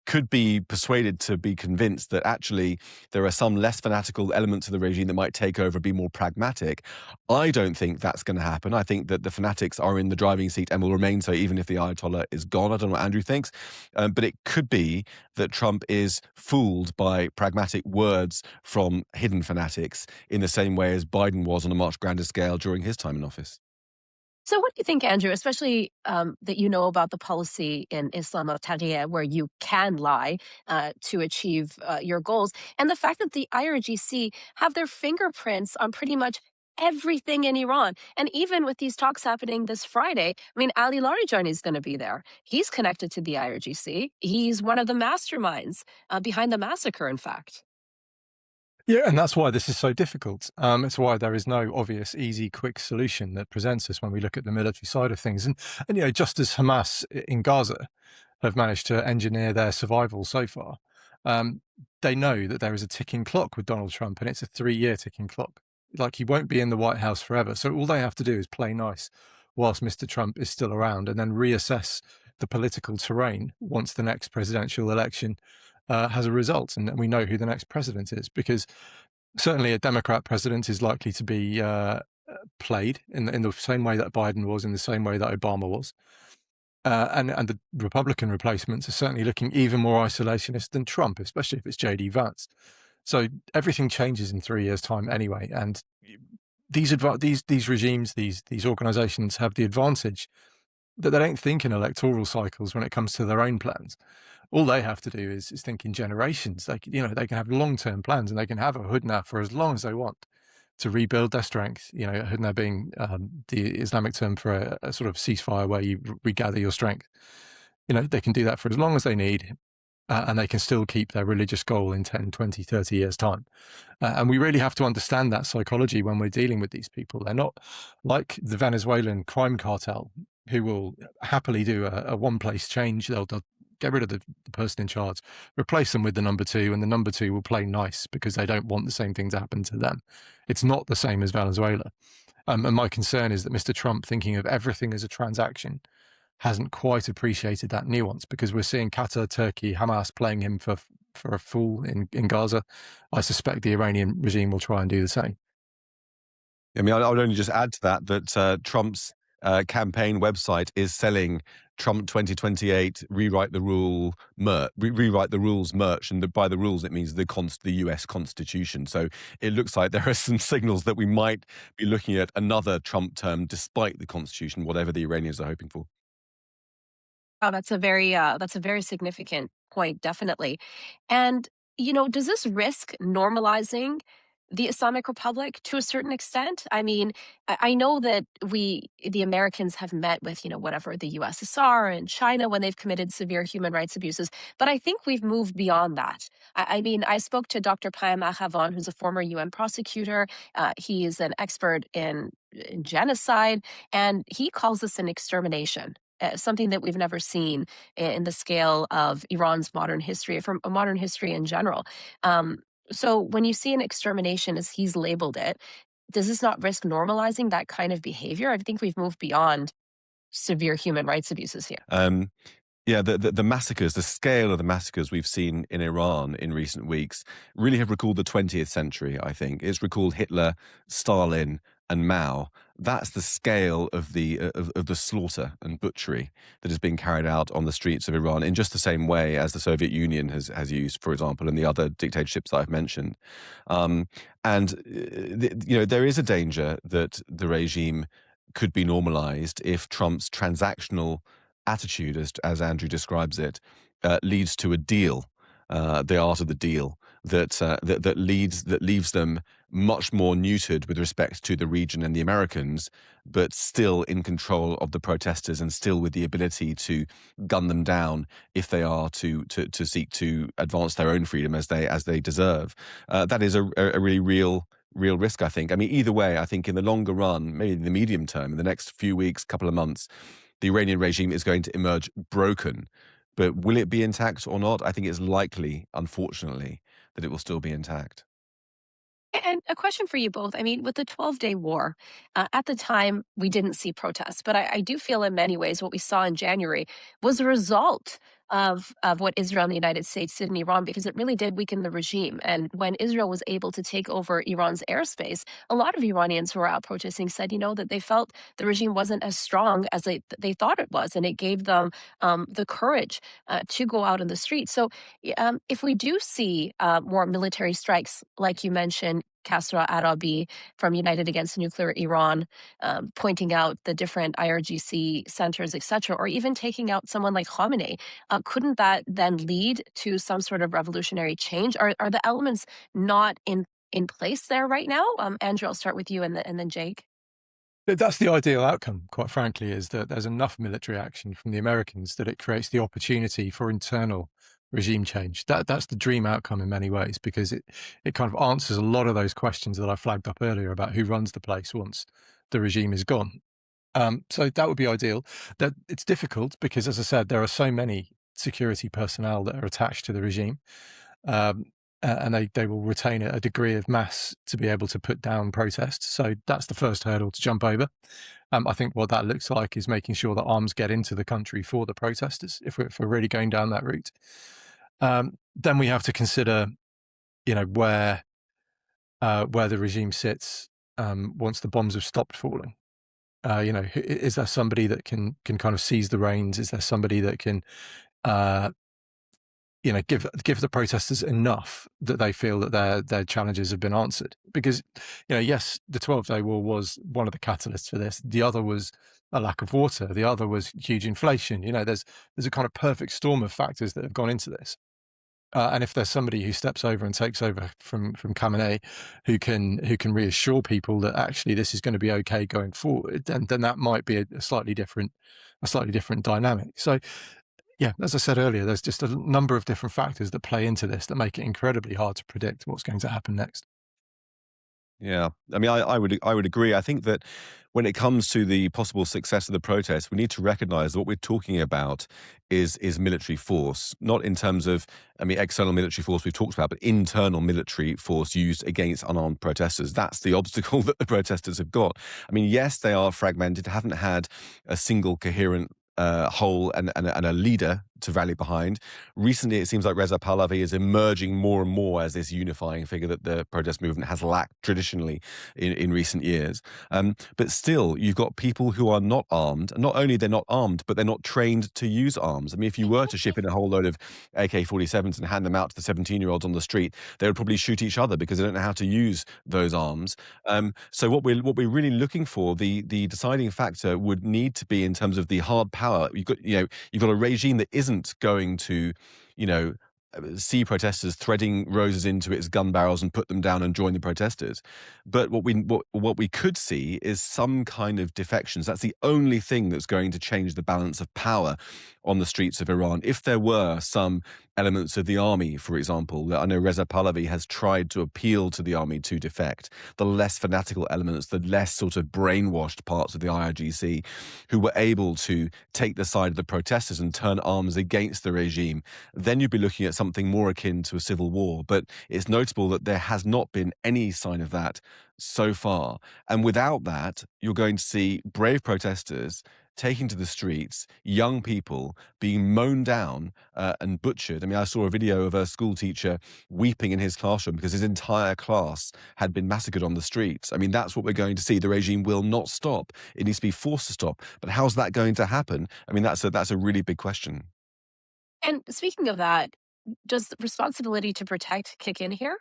could be persuaded to be convinced that actually there are some less fanatical elements of the regime that might take over and be more pragmatic. I don't think that's going to happen. I think that the fanatics are in the driving seat and will remain so even if the Ayatollah is gone. I don't know what Andrew thinks, but it could be that Trump is fooled by pragmatic words from hidden fanatics in the same way as Biden was on a much grander scale during his time in office. So what do you think, Andrew, especially that you know about the policy in Islamic Republic where you can lie to achieve your goals, and the fact that the IRGC have their fingerprints on pretty much everything in Iran? And even with these talks happening this Friday, I mean, Ali Larijani is going to be there. He's connected to the IRGC. He's one of the masterminds behind the massacre, in fact. Yeah, and that's why this is so difficult. It's why there is no obvious, easy, quick solution that presents us when we look at the military side of things. And you know, just as Hamas in Gaza have managed to engineer their survival so far, they know that there is a ticking clock with Donald Trump, and it's a 3-year ticking clock. Like, he won't be in the White House forever. So all they have to do is play nice whilst Mr. Trump is still around, and then reassess the political terrain once the next presidential election has a result, and we know who the next president is, because certainly a Democrat president is likely to be played in the same way that Biden was, in the same way that Obama was, and the Republican replacements are certainly looking even more isolationist than Trump, especially if it's J.D. Vance. So everything changes in 3 years' time anyway, and these regimes, these organizations have the advantage that they don't think in electoral cycles when it comes to their own plans. All they have to do is think in generations. They can have long-term plans, and they can have a hudna for as long as they want to rebuild their strength. You know, hudna being the Islamic term for a sort of ceasefire where you regather your strength. You know, they can do that for as long as they need, and they can still keep their religious goal in 10, 20, 30 years' time. And we really have to understand that psychology when we're dealing with these people. They're not like the Venezuelan crime cartel, who will happily do a one-place change. They'll get rid of the person in charge, replace them with the number two, and the number two will play nice because they don't want the same thing to happen to them. It's not the same as Venezuela. And my concern is that Mr. Trump, thinking of everything as a transaction, hasn't quite appreciated that nuance, because we're seeing Qatar, Turkey, Hamas playing him for a fool in Gaza. I suspect the Iranian regime will try and do the same. I mean, I would only just add to that Trump's campaign website is selling Trump 2028 rewrite the rules merch, and by the rules it means the US Constitution. So it looks like there are some signals that we might be looking at another Trump term despite the Constitution, whatever the Iranians are hoping for. Oh, that's a very significant point, definitely. And does this risk normalizing the Islamic Republic to a certain extent? I mean, I know that the Americans, have met with whatever the USSR and China when they've committed severe human rights abuses, but I think we've moved beyond that. I mean, I spoke to Dr. Payam Akhavan, who's a former UN prosecutor. He is an expert in genocide, and he calls this an extermination, something that we've never seen in the scale of Iran's modern history, from modern history in general. Um, so when you see an extermination, as he's labeled it, does this not risk normalizing that kind of behavior? I think we've moved beyond severe human rights abuses here. Yeah, the massacres, the scale of the massacres we've seen in Iran in recent weeks really have recalled the 20th century, I think. It's recalled Hitler, Stalin, and Mao. That's the scale of the slaughter and butchery that is being carried out on the streets of Iran, in just the same way as the Soviet Union has used, for example, and the other dictatorships I've mentioned. There is a danger that the regime could be normalized if Trump's transactional attitude, as Andrew describes it, leads to a deal, the art of the deal, that leaves them much more neutered with respect to the region and the Americans, but still in control of the protesters and still with the ability to gun them down if they are to seek to advance their own freedom as they deserve. That is a really real risk, I think. I mean, either way, I think in the longer run, maybe in the medium term, in the next few weeks, couple of months, the Iranian regime is going to emerge broken. But will it be intact or not? I think it's likely, unfortunately, that it will still be intact. And a question for you both. I mean, with the 12-day war, at the time, we didn't see protests, but I do feel in many ways what we saw in January was a result of what Israel and the United States did in Iran, because it really did weaken the regime. And when Israel was able to take over Iran's airspace, a lot of Iranians who were out protesting said, that they felt the regime wasn't as strong as they thought it was, and it gave them the courage to go out in the street. So if we do see more military strikes, like you mentioned, Kasra Arabi from United Against Nuclear Iran, pointing out the different IRGC centers, etc., or even taking out someone like Khamenei, couldn't that then lead to some sort of revolutionary change? Are the elements not in place there right now? Andrew, I'll start with you, and then Jake. That's the ideal outcome, quite frankly, is that there's enough military action from the Americans that it creates the opportunity for internal regime change. That's the dream outcome in many ways, because it kind of answers a lot of those questions that I flagged up earlier about who runs the place once the regime is gone. So that would be ideal. That it's difficult because, as I said, there are so many security personnel that are attached to the regime, and they will retain a degree of mass to be able to put down protests. So that's the first hurdle to jump over. I think what that looks like is making sure that arms get into the country for the protesters, if we're really going down that route. Then we have to consider, where the regime sits once the bombs have stopped falling. Is there somebody that can kind of seize the reins? Is there somebody that can, give the protesters enough that they feel that their challenges have been answered? Because, yes, the 12-day war was one of the catalysts for this. The other was a lack of water. The other was huge inflation. There's a kind of perfect storm of factors that have gone into this. And if there's somebody who steps over and takes over from Khamenei, who can reassure people that actually this is going to be okay going forward, then that might be a slightly different dynamic. So, yeah, as I said earlier, there's just a number of different factors that play into this that make it incredibly hard to predict what's going to happen next. Yeah, I mean, I would agree. I think that when it comes to the possible success of the protest, we need to recognize that what we're talking about is military force, not in terms of, external military force we've talked about, but internal military force used against unarmed protesters. That's the obstacle that the protesters have got. Yes, they are fragmented, haven't had a single coherent whole and a leader to rally behind. Recently, it seems like Reza Pahlavi is emerging more and more as this unifying figure that the protest movement has lacked traditionally in recent years. But still, you've got people who are not armed. Not only they're not armed, but they're not trained to use arms. If you were to ship in a whole load of AK-47s and hand them out to the 17-year-olds on the street, they would probably shoot each other because they don't know how to use those arms. So what we're really looking for, the deciding factor would need to be, in terms of the hard power power. You've got a regime that isn't going to, see protesters threading roses into its gun barrels and put them down and join the protesters. But what we could see is some kind of defections. That's the only thing that's going to change the balance of power on the streets of Iran. If there were some elements of the army, for example, I know Reza Pahlavi has tried to appeal to the army to defect, the less fanatical elements, the less sort of brainwashed parts of the IRGC, who were able to take the side of the protesters and turn arms against the regime, then you'd be looking at something more akin to a civil war. But it's notable that there has not been any sign of that so far. And without that, you're going to see brave protesters taking to the streets, young people being mown down and butchered. I mean, I saw a video of a school teacher weeping in his classroom because his entire class had been massacred on the streets. I mean, that's what we're going to see. The regime will not stop. It needs to be forced to stop. But how's that going to happen? I mean, that's a really big question. And speaking of that, does the responsibility to protect kick in here?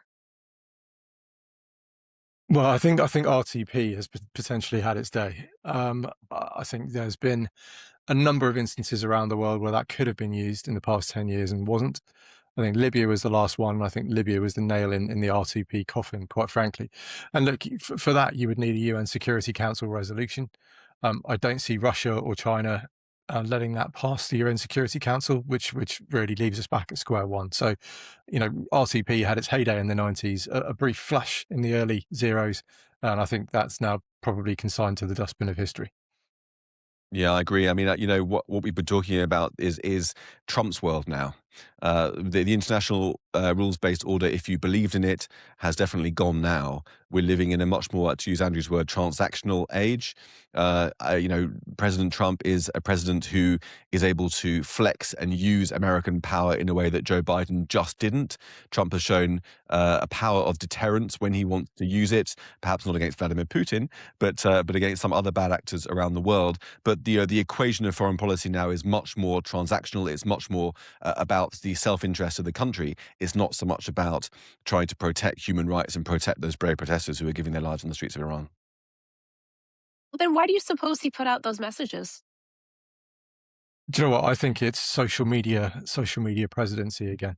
Well, I think RTP has potentially had its day. I think there's been a number of instances around the world where that could have been used in the past 10 years and wasn't. I think Libya was the last one. I think Libya was the nail in the RTP coffin, quite frankly. And look, for that, you would need a UN Security Council resolution. I don't see Russia or China letting that pass the UN Security Council, which really leaves us back at square one. So, RTP had its heyday in the 90s, a brief flash in the early zeros, and I think that's now probably consigned to the dustbin of history. Yeah, I agree. I mean, what we've been talking about is Trump's world now. The international rules-based order, if you believed in it, has definitely gone now. We're living in a much more, to use Andrew's word, transactional age. President Trump is a president who is able to flex and use American power in a way that Joe Biden just didn't. Trump has shown a power of deterrence when he wants to use it, perhaps not against Vladimir Putin, but against some other bad actors around the world. But the equation of foreign policy now is much more transactional. It's much more about the self-interest of the country. It's not so much about trying to protect human rights and protect those brave protesters who are giving their lives on the streets of Iran. Well, then why do you suppose he put out those messages? Do you know what? I think it's social media presidency again.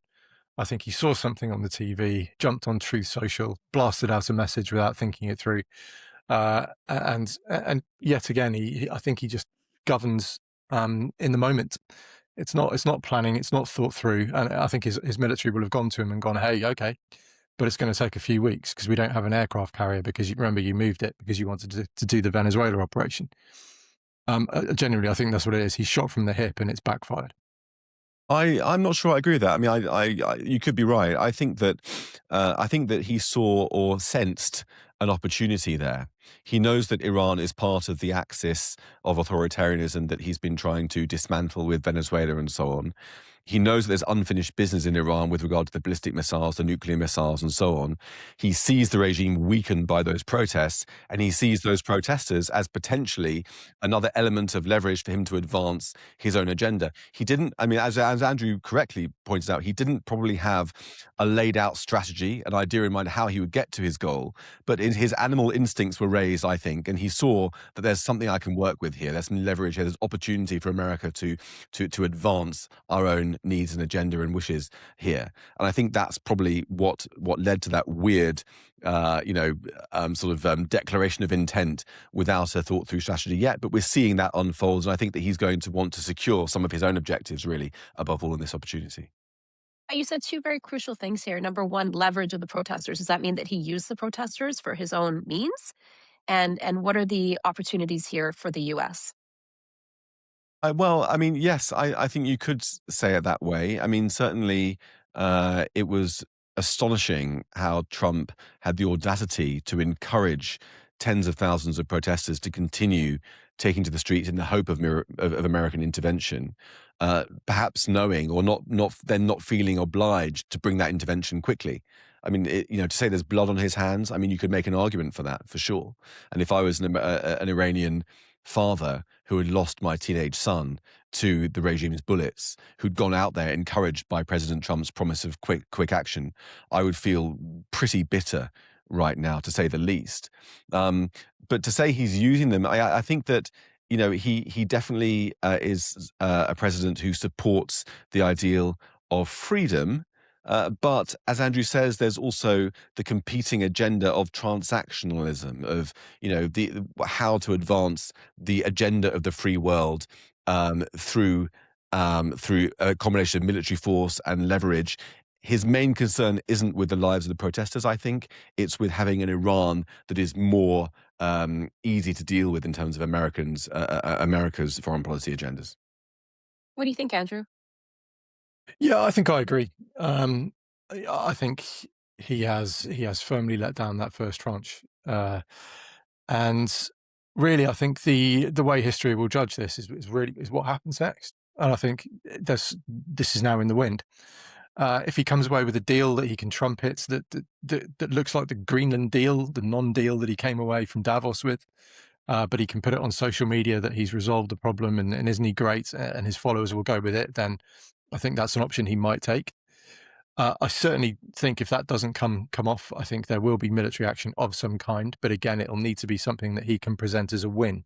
I think he saw something on the TV, jumped on Truth Social, blasted out a message without thinking it through. And yet again, I think he just governs in the moment. It's not planning, it's not thought through. And I think his military will have gone to him and gone, hey, okay, but it's going to take a few weeks because we don't have an aircraft carrier because you moved it because you wanted to do the Venezuela operation. Genuinely, I think that's what it is. He's shot from the hip and it's backfired. I'm not sure I agree with that. I mean, I you could be right. I think that he saw or sensed an opportunity there. He knows that Iran is part of the axis of authoritarianism that he's been trying to dismantle with Venezuela and so on. He knows that there's unfinished business in Iran with regard to the ballistic missiles, the nuclear missiles, and so on. He sees the regime weakened by those protests, and he sees those protesters as potentially another element of leverage for him to advance his own agenda. He didn't, I mean, as Andrew correctly pointed out, he didn't probably have a laid out strategy, an idea in mind how he would get to his goal, but his animal instincts were raised, I think, and he saw that there's something I can work with here. There's some leverage here. There's opportunity for America to advance our own needs and agenda and wishes here. And I think that's probably what led to that weird, declaration of intent without a thought through strategy yet. But we're seeing that unfold. And I think that he's going to want to secure some of his own objectives, really, above all in this opportunity. You said two very crucial things here. Number one, leverage of the protesters. Does that mean that he used the protesters for his own means? And what are the opportunities here for the U.S.? Well, I mean, yes, I think you could say it that way. I mean, certainly it was astonishing how Trump had the audacity to encourage tens of thousands of protesters to continue taking to the streets in the hope of American intervention, perhaps knowing or not feeling obliged to bring that intervention quickly. I mean, to say there's blood on his hands, I mean, you could make an argument for that, for sure. And if I was an Iranian father who had lost my teenage son to the regime's bullets, who'd gone out there encouraged by President Trump's promise of quick action, I would feel pretty bitter right now, to say the least. But to say he's using them, I think that, he definitely is a president who supports the ideal of freedom. But as Andrew says, there's also the competing agenda of transactionalism, of how to advance the agenda of the free world through a combination of military force and leverage. His main concern isn't with the lives of the protesters, I think. It's with having an Iran that is more easy to deal with in terms of America's foreign policy agendas. What do you think, Andrew? Yeah, I think I agree. I think he has firmly let down that first tranche, and really, I think the way history will judge this is what happens next. And I think this is now in the wind. If he comes away with a deal that he can trumpet that looks like the Greenland deal, the non-deal that he came away from Davos with, but he can put it on social media that he's resolved the problem and isn't he great, and his followers will go with it, then I think that's an option he might take. I certainly think if that doesn't come off, I think there will be military action of some kind. But again, it'll need to be something that he can present as a win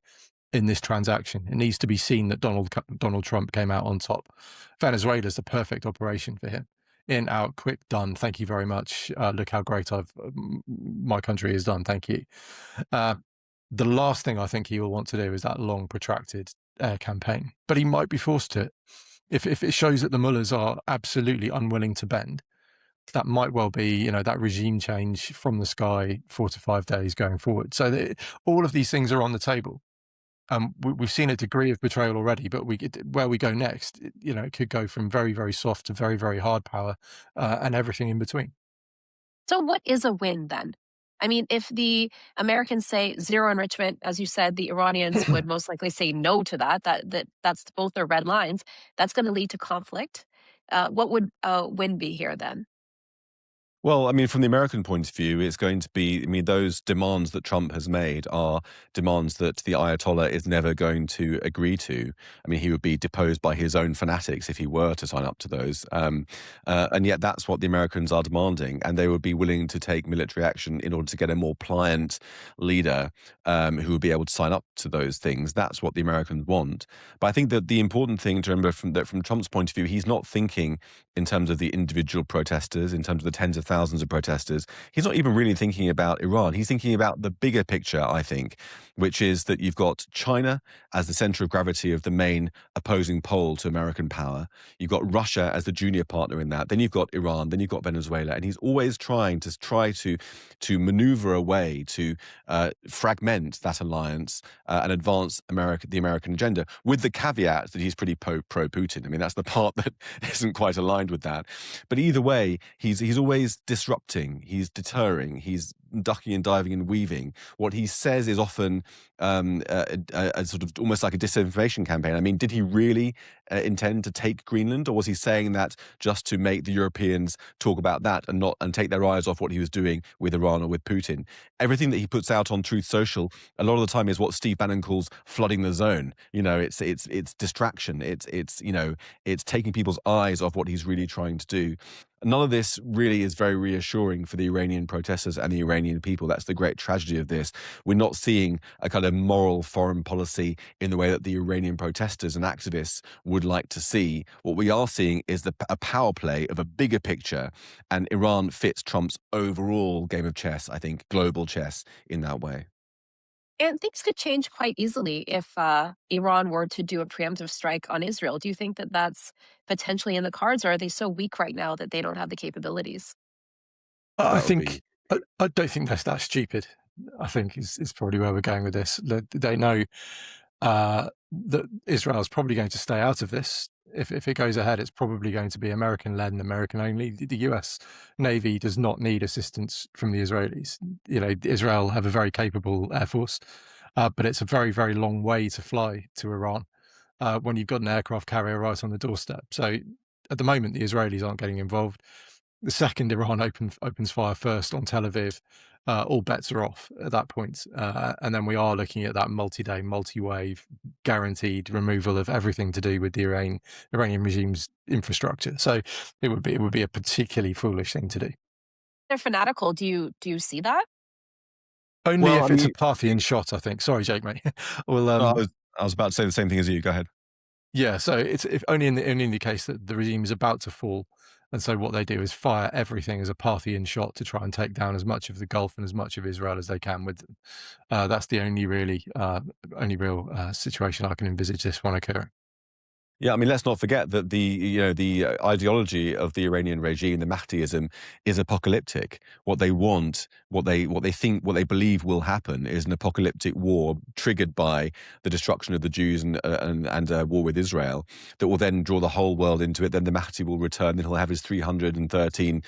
in this transaction. It needs to be seen that Donald Trump came out on top. Venezuela's the perfect operation for him. In, out, quick, done. Thank you very much. Look how great my country has done. Thank you. The last thing I think he will want to do is that long, protracted campaign. But he might be forced to. If it shows that the mullahs are absolutely unwilling to bend, that might well be, that regime change from the sky 4 to 5 days going forward. So all of these things are on the table. We've seen a degree of betrayal already, but where we go next, it could go from very, very soft to very, very hard power and everything in between. So what is a win then? I mean, if the Americans say zero enrichment, as you said, the Iranians would most likely say no to that. That's both their red lines. That's going to lead to conflict. What would a win be here then? Well, I mean, from the American point of view, it's going to be, those demands that Trump has made are demands that the Ayatollah is never going to agree to. I mean, he would be deposed by his own fanatics if he were to sign up to those. And yet that's what the Americans are demanding. And they would be willing to take military action in order to get a more pliant leader who would be able to sign up to those things. That's what the Americans want. But I think that the important thing to remember from Trump's point of view, he's not thinking in terms of the individual protesters, in terms of the tens of thousands of protesters. He's not even really thinking about Iran. He's thinking about the bigger picture, I think, which is that you've got China as the center of gravity of the main opposing pole to American power. You've got Russia as the junior partner in that. Then you've got Iran. Then you've got Venezuela. And he's always trying to maneuver a way to fragment that alliance and advance the American agenda, with the caveat that he's pretty pro-Putin. I mean, that's the part that isn't quite aligned with that. But either way, he's always disrupting, he's deterring, he's ducking and diving and weaving. What he says is often a sort of almost like a disinformation campaign. I mean, did he really intend to take Greenland, or was he saying that just to make the Europeans talk about that and take their eyes off what he was doing with Iran or with Putin? Everything that he puts out on Truth Social a lot of the time is what Steve Bannon calls flooding the zone. It's distraction. It's taking people's eyes off what he's really trying to do. None of this really is very reassuring for the Iranian protesters and the Iranian people. That's the great tragedy of this. We're not seeing a kind of moral foreign policy in the way that the Iranian protesters and activists would like to see. What we are seeing is a power play of a bigger picture, and Iran fits Trump's overall game of chess, I think, global chess, in that way. And things could change quite easily if Iran were to do a preemptive strike on Israel. Do you think that that's potentially in the cards, or are they so weak right now that they don't have the capabilities? I don't think that's that stupid. I think is probably where we're going with this. They know that Israel is probably going to stay out of this. If it goes ahead, it's probably going to be American-led and American only. The US Navy does not need assistance from the Israelis. Israel have a very capable air force, but it's a very, very long way to fly to Iran when you've got an aircraft carrier right on the doorstep. So at the moment, the Israelis aren't getting involved. The second Iran opens fire first on Tel Aviv, all bets are off at that point. And then we are looking at that multi-day, multi-wave, guaranteed removal of everything to do with the Iranian regime's infrastructure. So it would be a particularly foolish thing to do. They're fanatical. Do you see that? Only if it's a Parthian shot, I think. Sorry, Jake, mate. Well, I was about to say the same thing as you. Go ahead. Yeah, so it's if only in the case that the regime is about to fall, and so what they do is fire everything as a Parthian shot to try and take down as much of the Gulf and as much of Israel as they can with them. That's the only real situation I can envisage this one occurring. Yeah, I mean, let's not forget that the ideology of the Iranian regime, the Mahdiism, is apocalyptic. What they want, what they think, what they believe will happen is an apocalyptic war triggered by the destruction of the Jews and war with Israel that will then draw the whole world into it. Then the Mahdi will return, then he'll have his 313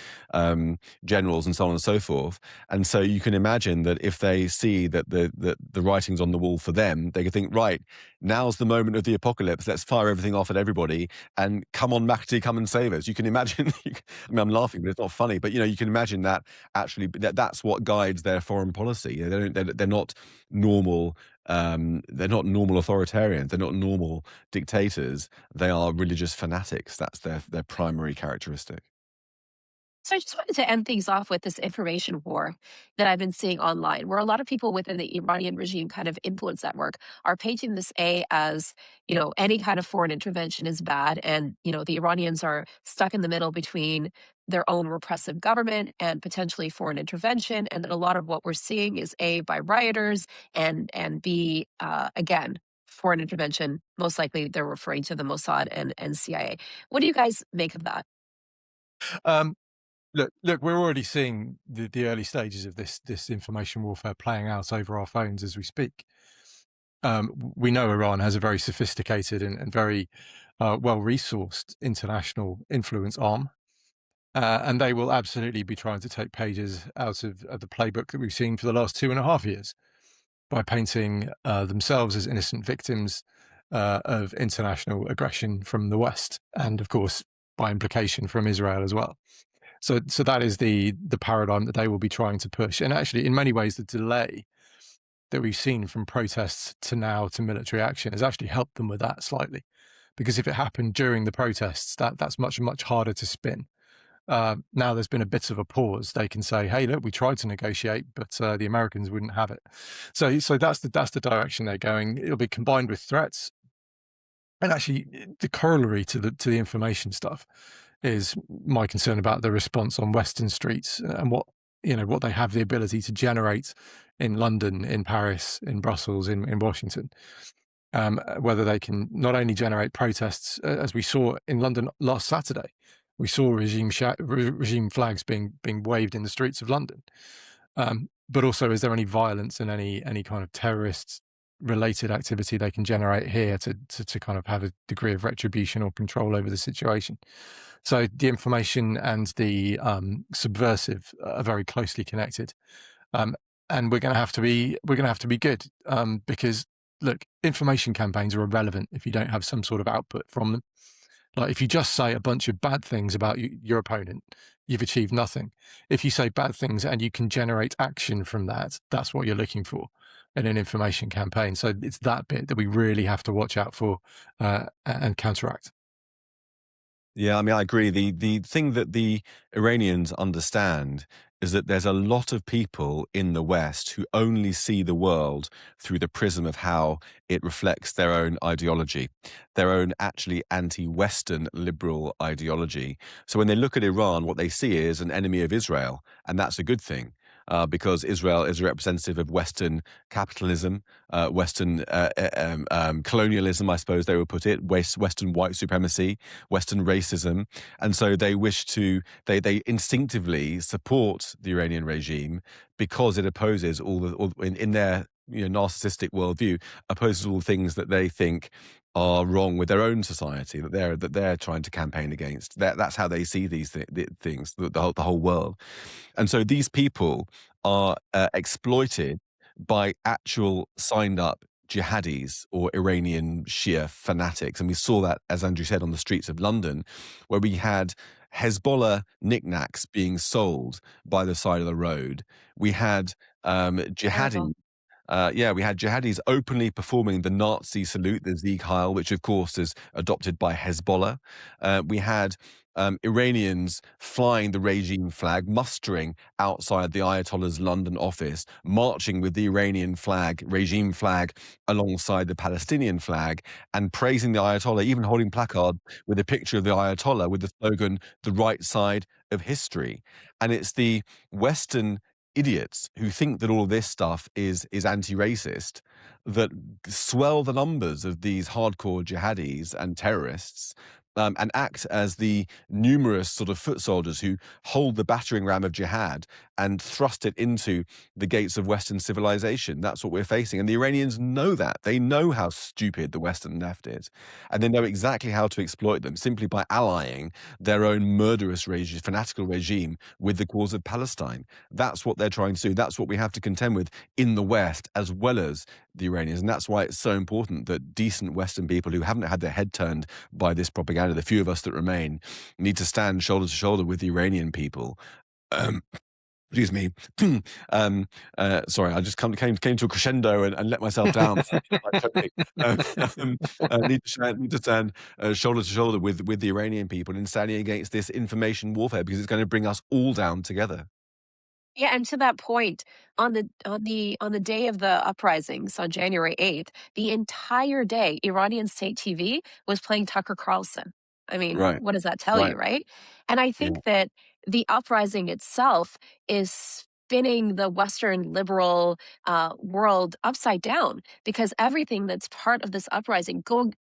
generals and so on and so forth. And so you can imagine that if they see that the writing's on the wall for them, they could think, right, now's the moment of the apocalypse. Let's fire everything off at everybody and come on, Mahdi, come and save us. You can imagine, I mean, I'm laughing, but it's not funny, but you can imagine that actually that's what guides their foreign policy. They're not normal. They're not normal authoritarians. They're not normal dictators. They are religious fanatics. That's their primary characteristic. So I just wanted to end things off with this information war that I've been seeing online, where a lot of people within the Iranian regime kind of influence network are painting this as, any kind of foreign intervention is bad. And, the Iranians are stuck in the middle between their own repressive government and potentially foreign intervention. And that a lot of what we're seeing is A, by rioters, and B, again, foreign intervention. Most likely they're referring to the Mossad and CIA. What do you guys make of that? Um, Look, we're already seeing the early stages of this information warfare playing out over our phones as we speak. We know Iran has a very sophisticated and very well-resourced international influence arm, and they will absolutely be trying to take pages out of the playbook that we've seen for the last 2.5 years by painting themselves as innocent victims of international aggression from the West, and of course, by implication, from Israel as well. So that is the paradigm that they will be trying to push. And actually, in many ways, the delay that we've seen from protests to now to military action has actually helped them with that slightly. Because if it happened during the protests, that's much harder to spin. Now there's been a bit of a pause. They can say, "Hey, look, we tried to negotiate, but the Americans wouldn't have it." So that's the direction they're going. It'll be combined with threats, and actually, the corollary to the information stuff is my concern about the response on Western streets and what they have the ability to generate in London, in Paris, in Brussels, in Washington. Whether they can not only generate protests, as we saw in London last Saturday, we saw regime flags being waved in the streets of London. But also, is there any violence and any kind of terrorist related activity they can generate here to kind of have a degree of retribution or control over the situation? So the information and the subversive are very closely connected, and we're going to have to be good, because look, information campaigns are irrelevant if you don't have some sort of output from them. Like, if you just say a bunch of bad things about your opponent, you've achieved nothing. If you say bad things and you can generate action from that, that's what you're looking for in an information campaign. So it's that bit that we really have to watch out for and counteract. Yeah, I mean, I agree. The thing that the Iranians understand is that there's a lot of people in the West who only see the world through the prism of how it reflects their own ideology, their own actually anti-Western liberal ideology. So when they look at Iran, what they see is an enemy of Israel, and that's a good thing. Because Israel is a representative of Western capitalism, Western colonialism, I suppose they would put it, Western white supremacy, Western racism. And so they they instinctively support the Iranian regime because it opposes in their narcissistic worldview, opposes all the things that they think are wrong with their own society, that they're trying to campaign against. That's how they see these things, the whole world. And so these people are exploited by actual signed up jihadis or Iranian Shia fanatics. And we saw that, as Andrew said, on the streets of London, where we had Hezbollah knickknacks being sold by the side of the road. We had jihadi We had jihadis openly performing the Nazi salute, the Sieg Heil, which of course is adopted by Hezbollah. We had Iranians flying the regime flag, mustering outside the Ayatollah's London office, marching with the Iranian flag, regime flag, alongside the Palestinian flag, and praising the Ayatollah, even holding placards with a picture of the Ayatollah with the slogan, "The right side of history." And it's the Western idiots who think that all of this stuff is anti-racist that swell the numbers of these hardcore jihadis and terrorists, and act as the numerous sort of foot soldiers who hold the battering ram of jihad and thrust it into the gates of Western civilization. That's what we're facing. And the Iranians know that. They know how stupid the Western left is. And they know exactly how to exploit them simply by allying their own murderous fanatical regime with the cause of Palestine. That's what they're trying to do. That's what we have to contend with in the West as well as the Iranians. And that's why it's so important that decent Western people who haven't had their head turned by this propaganda, the few of us that remain, need to stand shoulder to shoulder with the Iranian people. Excuse me. Sorry, I just came to a crescendo and let myself down. Need to stand shoulder to shoulder with the Iranian people in standing against this information warfare, because it's going to bring us all down together. Yeah, and to that point, on the day of the uprisings on January 8th, the entire day, Iranian state TV was playing Tucker Carlson. I mean, Right. what does that tell you, right? And I think that the uprising itself is spinning the Western liberal world upside down, because everything that's part of this uprising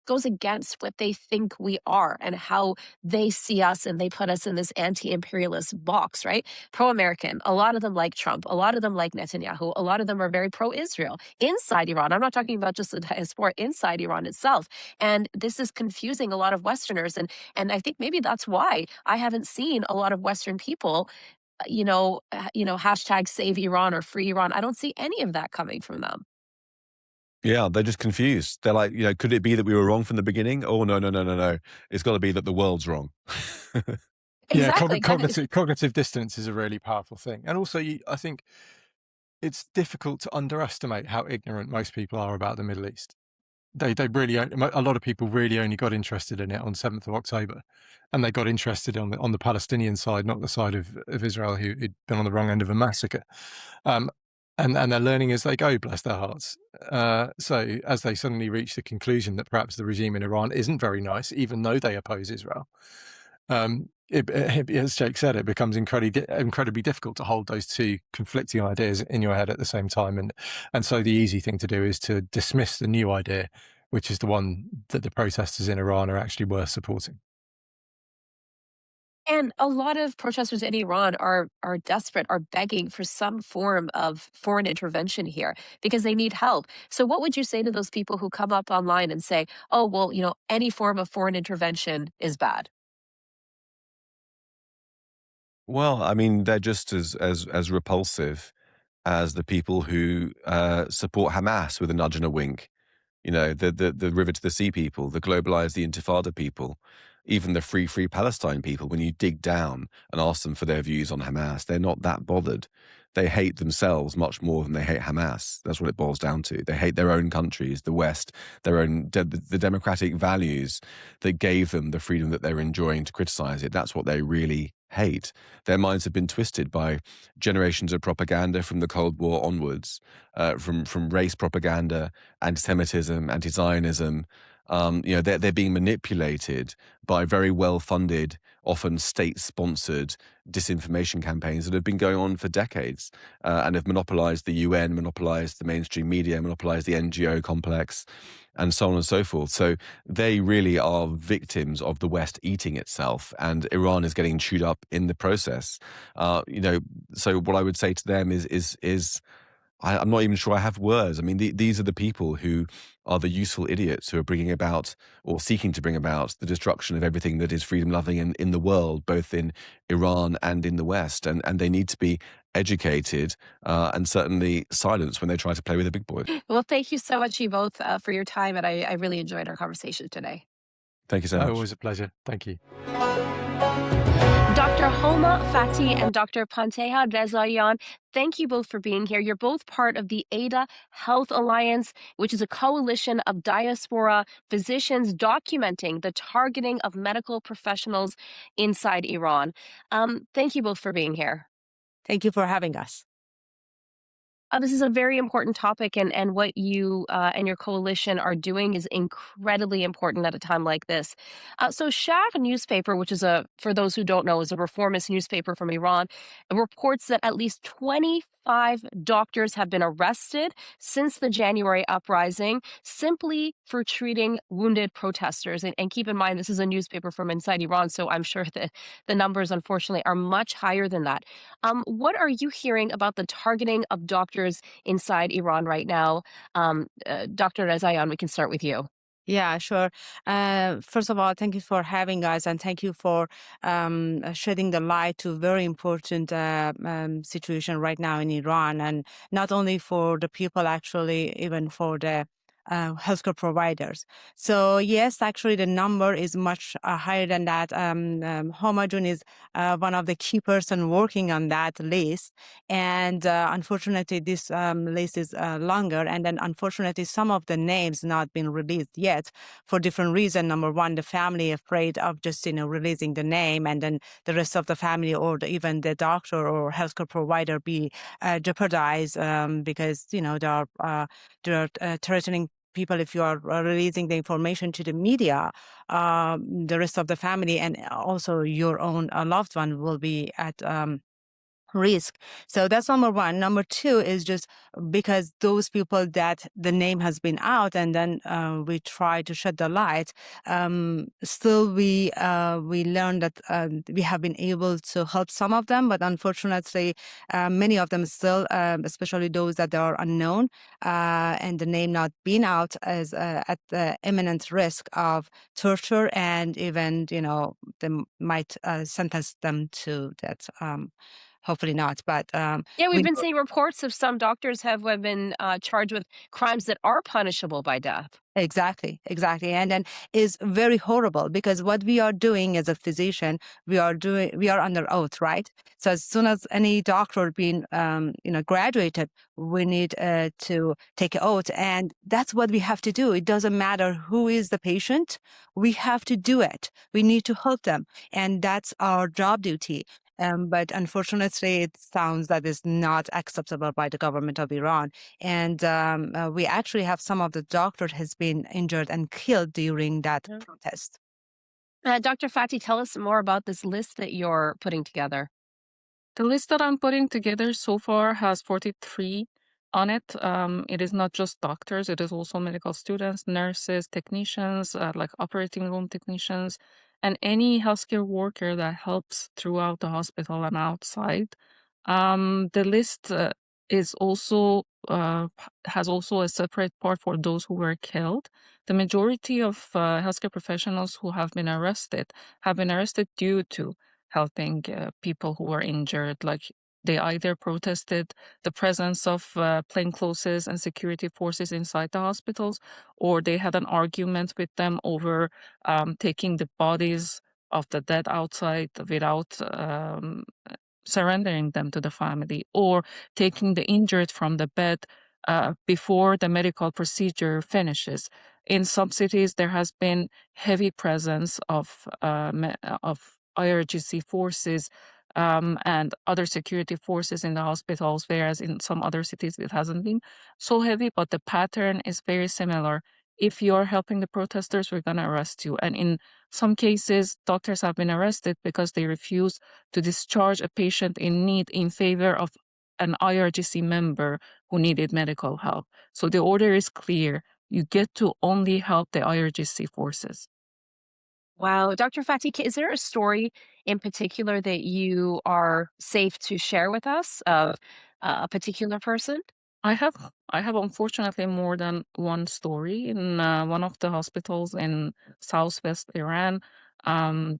goes against what they think we are and how they see us, and they put us in this anti-imperialist box, right? Pro-American. A lot of them like Trump. A lot of them like Netanyahu. A lot of them are very pro-Israel inside Iran. I'm not talking about just the diaspora, inside Iran itself. And this is confusing a lot of Westerners. And I think maybe that's why I haven't seen a lot of Western people, hashtag save Iran or free Iran. I don't see any of that coming from them. Yeah, they're just confused. They're like, could it be that we were wrong from the beginning? Oh, no. It's got to be that the world's wrong. Exactly. Yeah, cognitive distance is a really powerful thing. And also, I think it's difficult to underestimate how ignorant most people are about the Middle East. They really, a lot of people really only got interested in it on 7th of October. And they got interested on the Palestinian side, not the side of Israel, who'd been on the wrong end of a massacre. And they're learning as they go, bless their hearts. So as they suddenly reach the conclusion that perhaps the regime in Iran isn't very nice, even though they oppose Israel, as Jake said, it becomes incredibly difficult to hold those two conflicting ideas in your head at the same time. And so the easy thing to do is to dismiss the new idea, which is the one that the protesters in Iran are actually worth supporting. And a lot of protesters in Iran are desperate, are begging for some form of foreign intervention here because they need help. So what would you say to those people who come up online and say, oh, well, any form of foreign intervention is bad? Well, I mean, they're just as repulsive as the people who support Hamas with a nudge and a wink. The River to the Sea people, the Globalize the Intifada people, even the Free Palestine people. When you dig down and ask them for their views on Hamas, they're not that bothered. They hate themselves much more than they hate Hamas. That's what it boils down to. They hate their own countries, the West, their own the democratic values that gave them the freedom that they're enjoying to criticize it. That's what they really hate. Their minds have been twisted by generations of propaganda from the Cold War onwards, from race propaganda, anti-Semitism, anti-Zionism. They're being manipulated by very well-funded, often state-sponsored disinformation campaigns that have been going on for decades and have monopolized the UN, monopolized the mainstream media, monopolized the NGO complex, and so on and so forth. So they really are victims of the West eating itself, and Iran is getting chewed up in the process. So what I would say to them is I'm not even sure I have words. I mean, these are the people who are the useful idiots who are bringing about or seeking to bring about the destruction of everything that is freedom-loving in the world, both in Iran and in the West. And they need to be educated and certainly silenced when they try to play with the big boys. Well, thank you so much, you both, for your time. And I really enjoyed our conversation today. Thank you so much. Always a pleasure. Thank you. Dr. Dr. Homa Fati and Dr. Panteha Rezaian, thank you both for being here. You're both part of the ADA Health Alliance, which is a coalition of diaspora physicians documenting the targeting of medical professionals inside Iran. Thank you both for being here. Thank you for having us. This is a very important topic, and what you and your coalition are doing is incredibly important at a time like this. So, Shah newspaper, which is for those who don't know, is a reformist newspaper from Iran, reports that at least 25 doctors have been arrested since the January uprising simply for treating wounded protesters. And keep in mind, this is a newspaper from inside Iran, so I'm sure that the numbers, unfortunately, are much higher than that. What are you hearing about the targeting of doctors inside Iran right now? Dr. Rezaian, we can start with you. Yeah, sure. First of all, thank you for having us, and thank you for shedding the light to very important situation right now in Iran, and not only for the people, actually, even for the healthcare providers. So yes, actually, the number is much higher than that. Homadun is one of the key person working on that list, and unfortunately, this list is longer. And then, unfortunately, some of the names not been released yet for different reasons. Number one, the family afraid of just releasing the name, and then the rest of the family or even the doctor or healthcare provider be jeopardized because they are threatening people. If you are releasing the information to the media, the rest of the family and also your own loved one will be at risk. So that's number one. Number two is just because those people that the name has been out, and then we try to shed the light. Still, we learned that we have been able to help some of them, but unfortunately, many of them still, especially those that are unknown and the name not being out, is at the imminent risk of torture, and even they might sentence them to death. Hopefully not, but we've been seeing reports of some doctors have been charged with crimes that are punishable by death. Exactly. And then is very horrible, because what we are doing as a physician, we are under oath, right? So as soon as any doctor being graduated, we need to take an oath, and that's what we have to do. It doesn't matter who is the patient, we have to do it. We need to help them, and that's our job duty. But unfortunately, it sounds that is not acceptable by the government of Iran. And we actually have some of the doctors has been injured and killed during that protest. Dr. Fati, tell us more about this list that you're putting together. The list that I'm putting together so far has 43 on it. It is not just doctors, it is also medical students, nurses, technicians, like operating room technicians, and any healthcare worker that helps throughout the hospital and outside. The list is also has also a separate part for those who were killed. The majority of healthcare professionals who have been arrested due to helping people who were injured. Like they either protested the presence of plainclothes and security forces inside the hospitals, or they had an argument with them over taking the bodies of the dead outside without surrendering them to the family, or taking the injured from the bed before the medical procedure finishes. In some cities, there has been heavy presence of IRGC forces and other security forces in the hospitals, whereas in some other cities it hasn't been so heavy, but the pattern is very similar. If you're helping the protesters, we're going to arrest you. And in some cases, doctors have been arrested because they refuse to discharge a patient in need in favor of an IRGC member who needed medical help. So the order is clear. You get to only help the IRGC forces. Wow. Dr. Fati, is there a story in particular that you are safe to share with us of a particular person? I have unfortunately more than one story. In one of the hospitals in southwest Iran,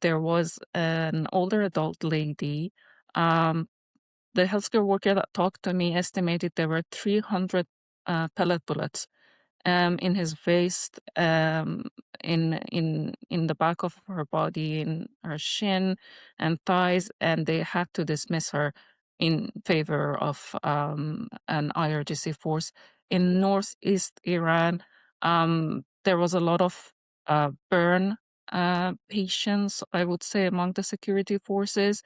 there was an older adult lady. The healthcare worker that talked to me estimated there were 300 pellet bullets in his waist, in the back of her body, in her shin and thighs, and they had to dismiss her in favor of an IRGC force. In northeast Iran, there was a lot of burn patients, I would say, among the security forces.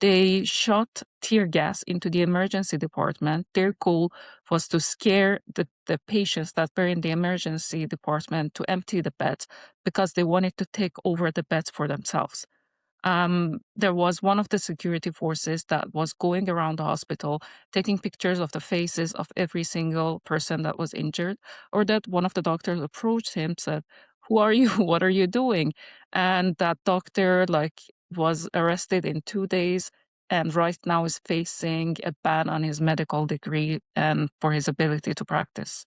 They shot tear gas into the emergency department. Their goal was to scare the patients that were in the emergency department to empty the beds because they wanted to take over the beds for themselves. There was one of the security forces that was going around the hospital taking pictures of the faces of every single person that was injured, or that one of the doctors approached him, said, "Who are you? What are you doing?" And that doctor was arrested in 2 days and right now is facing a ban on his medical degree and for his ability to practice.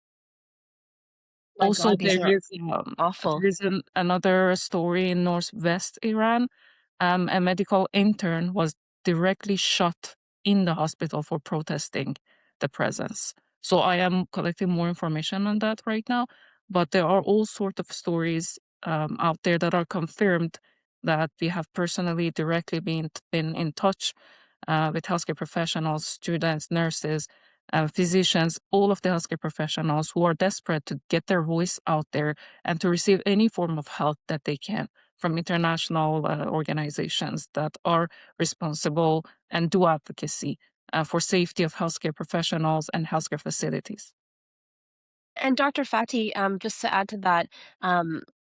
My Also, God, these are awful. there is another story in northwest Iran. A medical intern was directly shot in the hospital for protesting the presence. So I am collecting more information on that right now, but there are all sorts of stories out there that are confirmed that we have personally directly been in touch with healthcare professionals, students, nurses, physicians, all of the healthcare professionals who are desperate to get their voice out there and to receive any form of help that they can from international organizations that are responsible and do advocacy for safety of healthcare professionals and healthcare facilities. And Dr. Fati, just to add to that,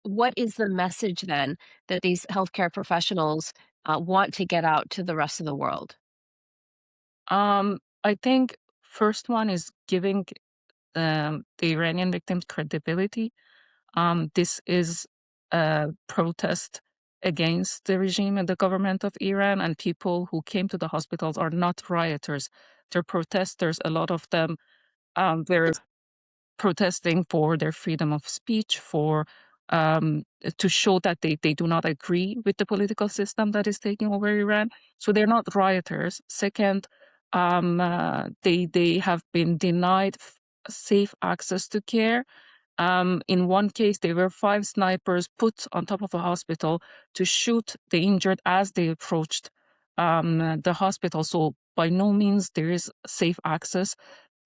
what is the message then that these healthcare professionals want to get out to the rest of the world? I think first one is giving the Iranian victims credibility. This is a protest against the regime and the government of Iran, and people who came to the hospitals are not rioters. They're protesters. A lot of them were protesting for their freedom of speech, for to show that they do not agree with the political system that is taking over Iran. So they're not rioters. Second, they have been denied safe access to care. In one case, there were 5 snipers put on top of a hospital to shoot the injured as they approached the hospital. So by no means there is safe access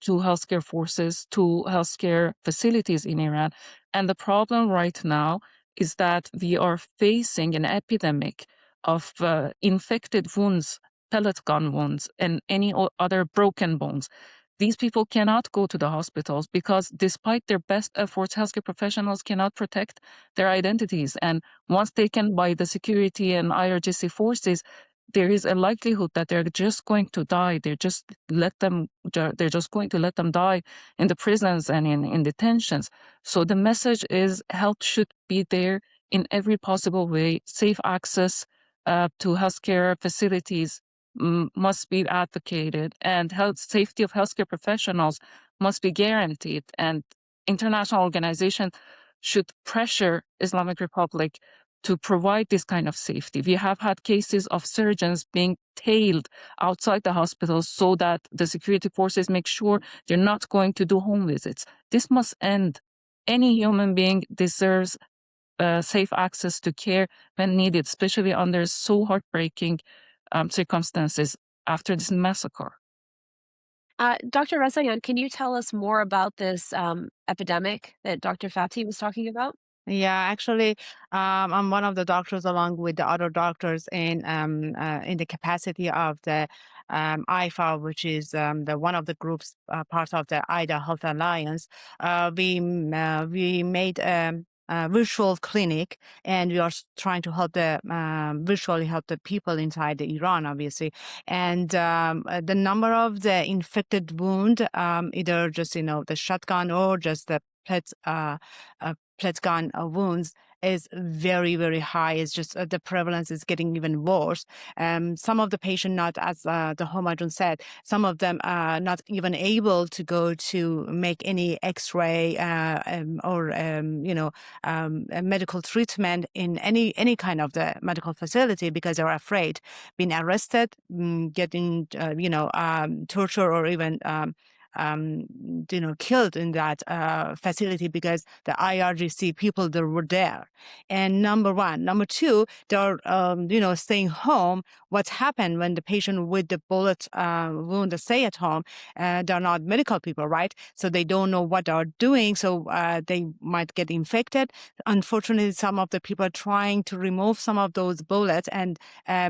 to healthcare forces, to healthcare facilities in Iran. And the problem right now is that we are facing an epidemic of infected wounds, pellet gun wounds, and any other broken bones. These people cannot go to the hospitals because despite their best efforts, healthcare professionals cannot protect their identities. And once taken by the security and IRGC forces, there is a likelihood that they're just going to die. They're just going to let them die in the prisons and in detentions. So the message is health should be there in every possible way. Safe access to healthcare facilities must be advocated, and health safety of healthcare professionals must be guaranteed. And international organizations should pressure Islamic Republic to provide this kind of safety. We have had cases of surgeons being tailed outside the hospitals so that the security forces make sure they're not going to do home visits. This must end. Any human being deserves safe access to care when needed, especially under so heartbreaking circumstances after this massacre. Dr. Rezayan, can you tell us more about this epidemic that Dr. Fati was talking about? Yeah, actually, I'm one of the doctors along with the other doctors in the capacity of the IFA, which is the one of the groups part of the IDA Health Alliance. We made a virtual clinic, and we are trying to help the virtually help the people inside the Iran, obviously. And the number of the infected wound, either just the shotgun or just the plate gun wounds, is very, very high. It's just the prevalence is getting even worse. Some of the patients, not as the Homadun said, some of them are not even able to go to make any X-ray or medical treatment in any kind of the medical facility because they're afraid being arrested, getting torture, or even killed in that facility because the IRGC people that were there. And number one. Number two, they're, staying home. What's happened when the patient with the bullet wound stay at home? They're not medical people, right? So they don't know what they're doing. So they might get infected. Unfortunately, some of the people are trying to remove some of those bullets, and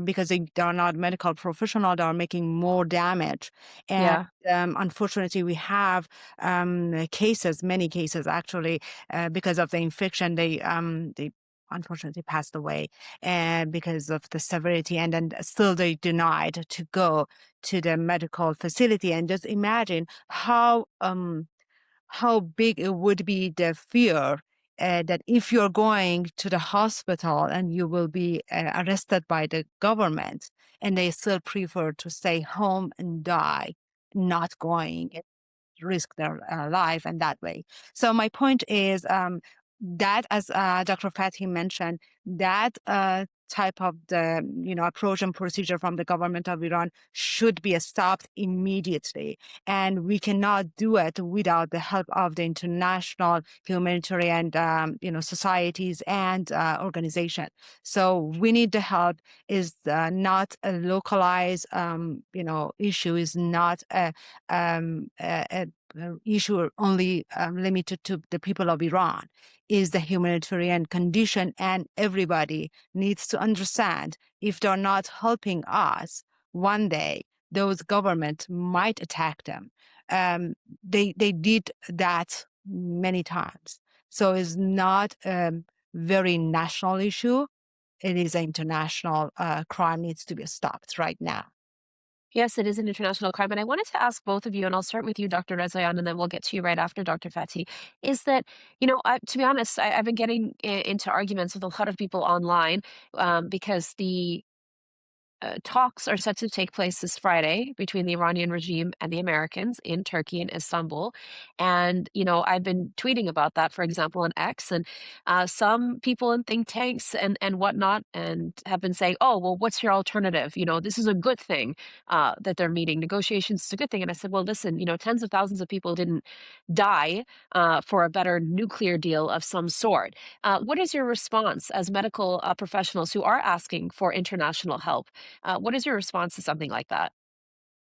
because they're not medical professional, they're making more damage. And unfortunately, we have many cases actually, because of the infection, they unfortunately passed away because of the severity, and then still they denied to go to the medical facility. And just imagine how big it would be, the fear that if you're going to the hospital and you will be arrested by the government, and they still prefer to stay home and die, not going, risk their life in that way. So my point is that, as Dr. Fatih mentioned, that type of the approach and procedure from the government of Iran should be stopped immediately, and we cannot do it without the help of the international humanitarian societies and organizations. So we need the help. Is not a localized issue, is not a issue only limited to the people of Iran, is the humanitarian condition, and everybody needs to understand if they're not helping us, one day those governments might attack them. They did that many times. So it's not a very national issue. It is an international crime, needs to be stopped right now. Yes, it is an international crime. And I wanted to ask both of you, and I'll start with you, Dr. Rezayan, and then we'll get to you right after, Dr. Fatih, is that, to be honest, I've been getting into arguments with a lot of people online because the talks are set to take place this Friday between the Iranian regime and the Americans in Turkey and Istanbul. And, I've been tweeting about that, for example, on X, and some people in think tanks and whatnot and have been saying, oh, well, what's your alternative? This is a good thing that they're meeting. Negotiations is a good thing. And I said, well, listen, tens of thousands of people didn't die for a better nuclear deal of some sort. What is your response as medical professionals who are asking for international help? What is your response to something like that?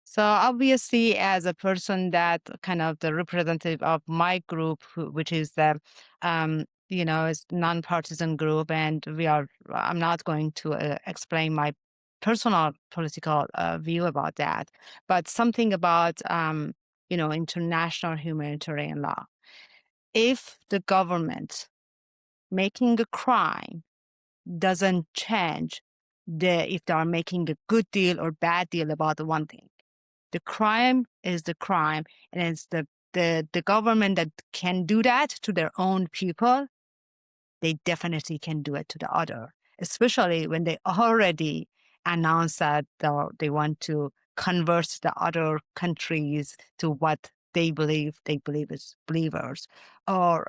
So obviously, as a person that kind of the representative of my group, which is the, is nonpartisan group, and I'm not going to explain my personal political view about that, but something about, international humanitarian law. If the government making a crime doesn't change if they are making a good deal or bad deal about the one thing. The crime is the crime, and it's the government that can do that to their own people. They definitely can do it to the other, especially when they already announced that they want to convert the other countries to what they believe is believers, or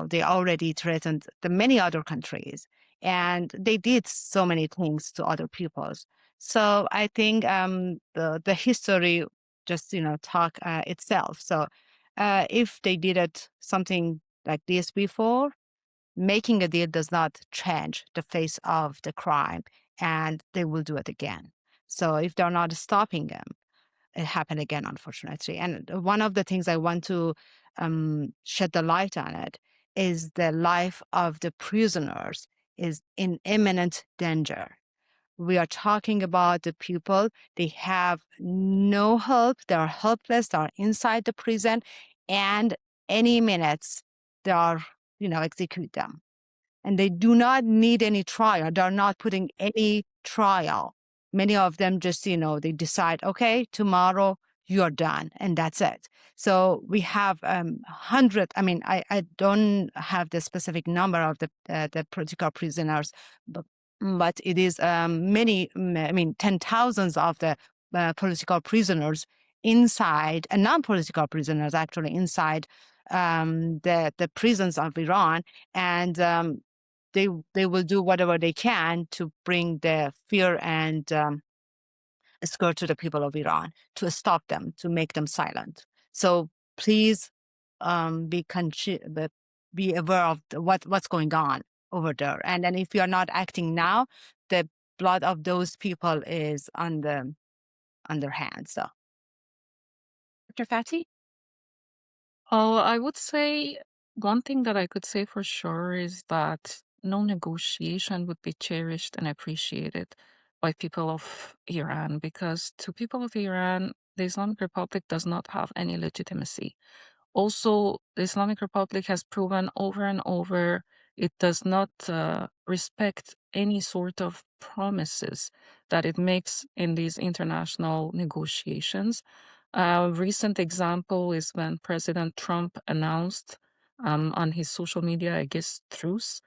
they already threatened the many other countries, and they did so many things to other peoples. So I think the history just talk itself. So if they did it something like this before, making a deal does not change the face of the crime, and they will do it again. So if they're not stopping them, it happened again, unfortunately. And one of the things I want to shed the light on it is the life of the prisoners is in imminent danger. We are talking about the people, they have no help, they are helpless, they are inside the prison, and any minutes they are, execute them. And they do not need any trial. They're not putting any trial. Many of them just, they decide, okay, tomorrow you're done, and that's it. So we have 100. I mean, I don't have the specific number of the political prisoners, but it is many. I mean, 10,000s of the political prisoners inside, and non-political prisoners actually inside the prisons of Iran, and they will do whatever they can to bring the fear and scare to the people of Iran, to stop them, to make them silent. So please be aware of what's going on over there. And then if you're not acting now, the blood of those people is on their hands. So, Dr. Fati? Oh, I would say one thing that I could say for sure is that no negotiation would be cherished and appreciated by people of Iran, because to people of Iran, the Islamic Republic does not have any legitimacy. Also, the Islamic Republic has proven over and over it does not respect any sort of promises that it makes in these international negotiations. A recent example is when President Trump announced on his social media, I guess, truce,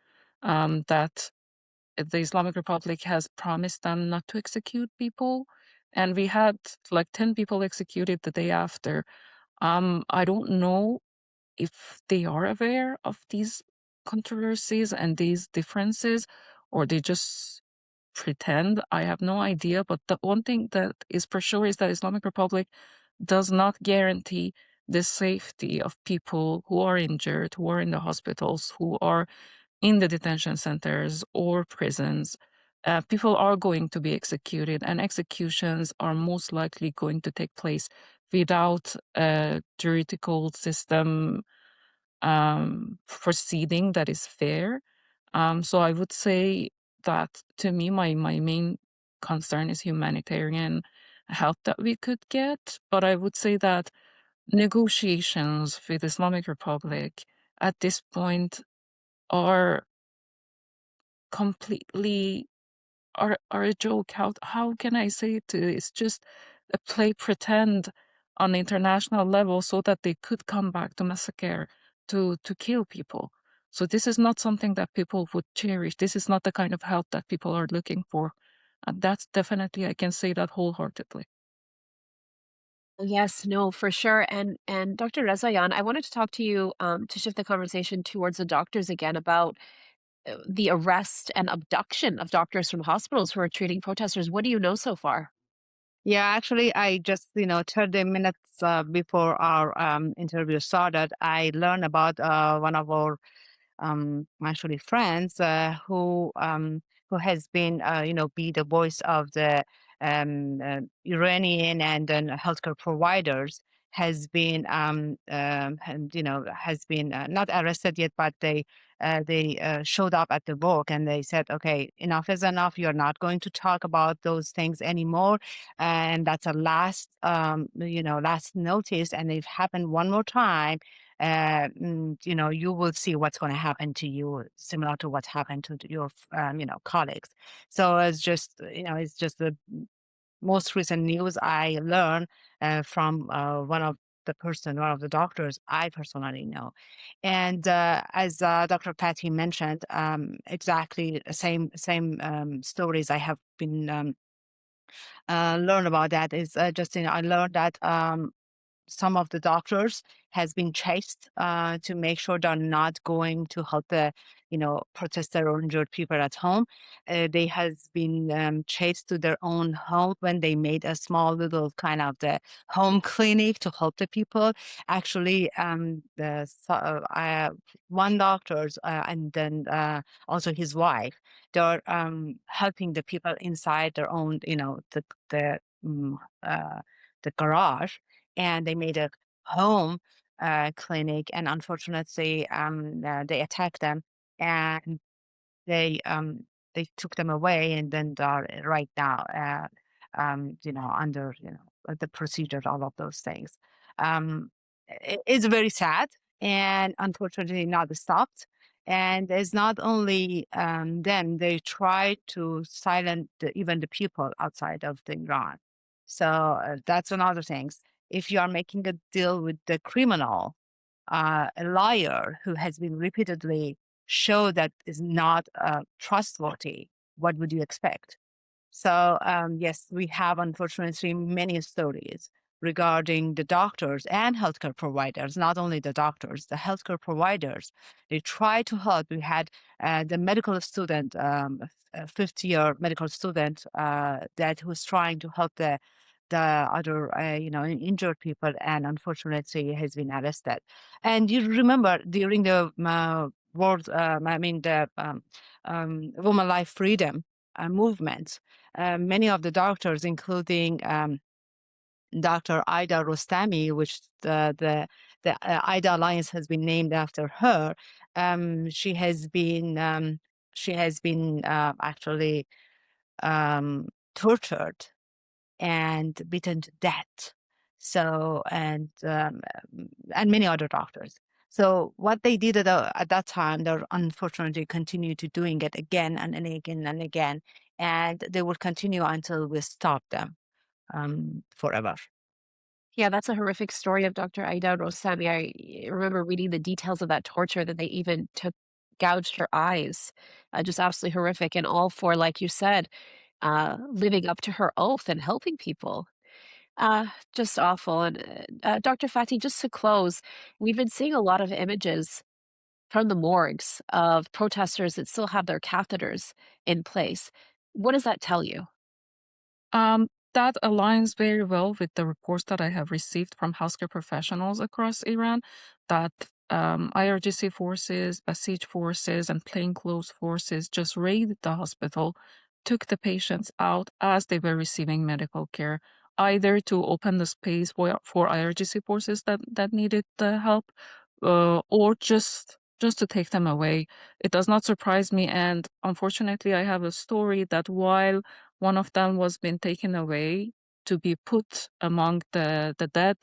that the Islamic Republic has promised them not to execute people. And we had like 10 people executed the day after. I don't know if they are aware of these controversies and these differences, or they just pretend. I have no idea. But the one thing that is for sure is that Islamic Republic does not guarantee the safety of people who are injured, who are in the hospitals, who are in the detention centers or prisons. People are going to be executed, and executions are most likely going to take place without a juridical system proceeding that is fair. So I would say that to me, my main concern is humanitarian help that we could get. But I would say that negotiations with Islamic Republic at this point are completely are a joke. How can I say it to you? It's just a play pretend on the international level so that they could come back to massacre, to kill people. So this is not something that people would cherish. This is not the kind of help that people are looking for. And that's definitely, I can say that wholeheartedly. Yes, no, for sure. And Dr. Rezayan, I wanted to talk to you to shift the conversation towards the doctors again about the arrest and abduction of doctors from hospitals who are treating protesters. What do you know so far? yeah, actually, I just 30 minutes before our interview started, I learned about one of our actually friends who has been be the voice of the Iranian and then healthcare providers has been and, has been not arrested yet, but they showed up at the work and they said, okay, enough is enough. You're not going to talk about those things anymore, and that's a last last notice. And if happened one more time, you will see what's going to happen to you, similar to what happened to your, colleagues. So it's just the most recent news I learned from one of the doctors I personally know. And as Dr. Patty mentioned, exactly the same stories I have been learned about that is I learned that some of the doctors has been chased to make sure they're not going to help the protester or injured people at home. They has been chased to their own home when they made a small little kind of the home clinic to help the people. Actually, one doctor's and then also his wife, they're helping the people inside their own mm, uh, the garage, and they made a home clinic, and unfortunately they attacked them, and they um they took them away, and then they're right now under the procedures, all of those things. It's very sad, and unfortunately not stopped. And it's not only them, they try to silence even the people outside of the Iran. So that's another thing. If you are making a deal with the criminal, a liar who has been repeatedly shown that is not trustworthy, what would you expect? So yes, we have unfortunately many stories regarding the doctors and healthcare providers, not only the doctors, the healthcare providers. They try to help. We had the medical student, a 50-year medical student that was trying to help the the other, injured people, and unfortunately has been arrested. And you remember during the woman life freedom movement, many of the doctors, including Dr. Ida Rostami, which the Ida Alliance has been named after her. She has been actually tortured and beaten to death. So and many other doctors. So what they did at that time, they unfortunately continue to doing it again and again and again, and they will continue until we stop them forever. Yeah, that's a horrific story of Dr. Aida Rostami. I remember reading the details of that torture, that they even gouged her eyes. Just absolutely horrific, and all for, like you said, living up to her oath and helping people. Just awful. And Dr. Fati, just to close, we've been seeing a lot of images from the morgues of protesters that still have their catheters in place. What does that tell you? That aligns very well with the reports that I have received from healthcare professionals across Iran, that IRGC forces, Basij forces, and plainclothes forces just raided the hospital, took the patients out as they were receiving medical care, either to open the space for IRGC forces that needed the help, or just to take them away. It does not surprise me, and unfortunately, I have a story that while one of them was being taken away to be put among the dead,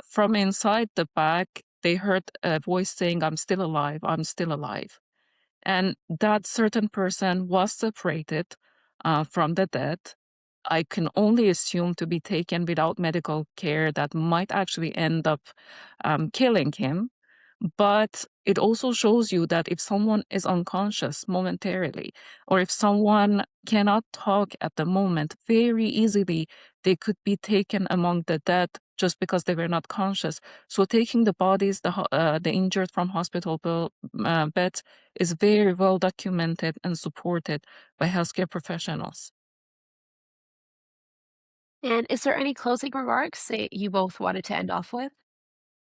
from inside the bag, they heard a voice saying, "I'm still alive, I'm still alive." And that certain person was separated from the dead. I can only assume to be taken without medical care that might actually end up killing him. But it also shows you that if someone is unconscious momentarily, or if someone cannot talk at the moment, very easily they could be taken among the dead just because they were not conscious. So taking the bodies, the injured from hospital beds is very well documented and supported by healthcare professionals. And is there any closing remarks that you both wanted to end off with?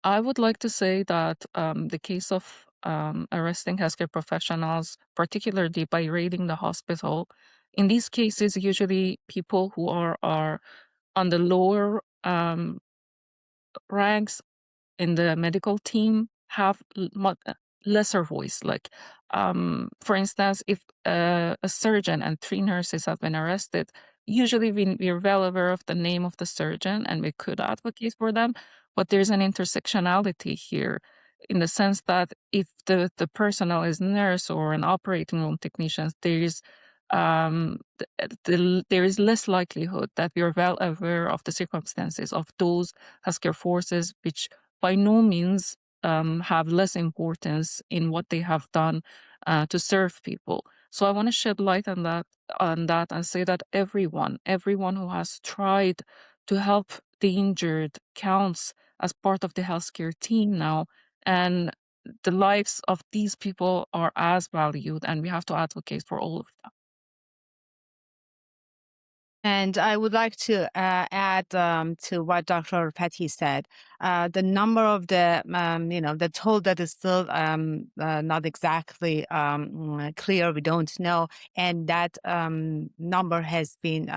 I would like to say that the case of arresting healthcare professionals, particularly by raiding the hospital, in these cases, usually people who are on the lower ranks in the medical team have lesser voice. Like, for instance, if a surgeon and 3 nurses have been arrested, usually we're well aware of the name of the surgeon and we could advocate for them. But there's an intersectionality here, in the sense that if the personnel is nurse or an operating room technician, there is less likelihood that we are well aware of the circumstances of those healthcare forces, which by no means have less importance in what they have done to serve people. So I want to shed light on that and say that everyone who has tried to help the injured counts as part of the healthcare team now, and the lives of these people are as valued, and we have to advocate for all of them. And I would like to add to what Dr. Fati said. The number of the toll that is still not exactly clear. We don't know, and that number has been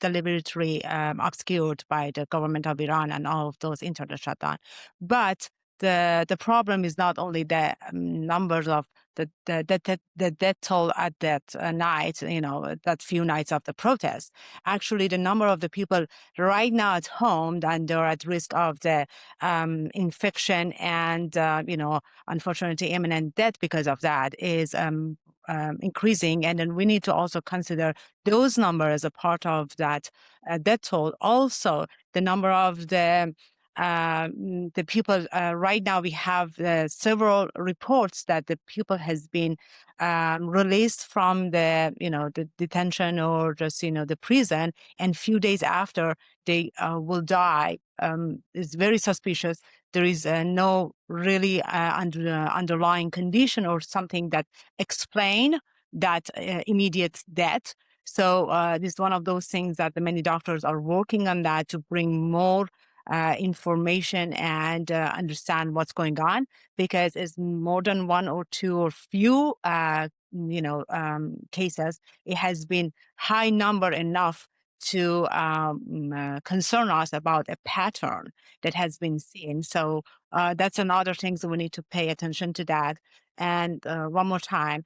deliberately obscured by the government of Iran and all of those internet shutdown. But the problem is not only the numbers of the death toll at that night, that few nights of the protest. Actually, the number of the people right now at home and they're at risk of the infection and, unfortunately, imminent death because of that is increasing. And then we need to also consider those numbers as a part of that death toll. Also, the number of the people right now, we have several reports that the people has been released from the detention or just the prison, and few days after they will die. It's very suspicious. There is no really underlying condition or something that explain that immediate death. So this is one of those things that the many doctors are working on, that to bring more information and understand what's going on, because it's more than one or two or few cases. It has been high number enough to concern us about a pattern that has been seen. So that's another thing that we need to pay attention to that. And one more time,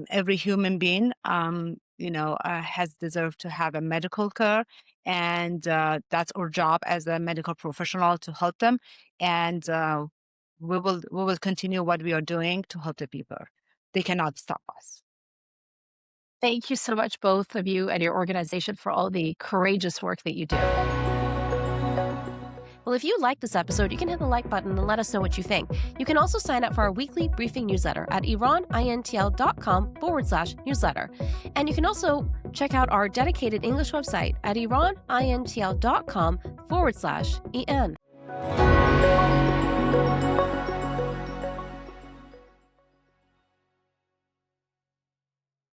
every human being, has deserved to have a medical care, and that's our job as a medical professional to help them. And we will continue what we are doing to help the people. They cannot stop us. Thank you so much, both of you and your organization, for all the courageous work that you do. Well, if you like this episode, you can hit the like button and let us know what you think. You can also sign up for our weekly briefing newsletter at iranintl.com/newsletter. And you can also check out our dedicated English website at iranintl.com/en.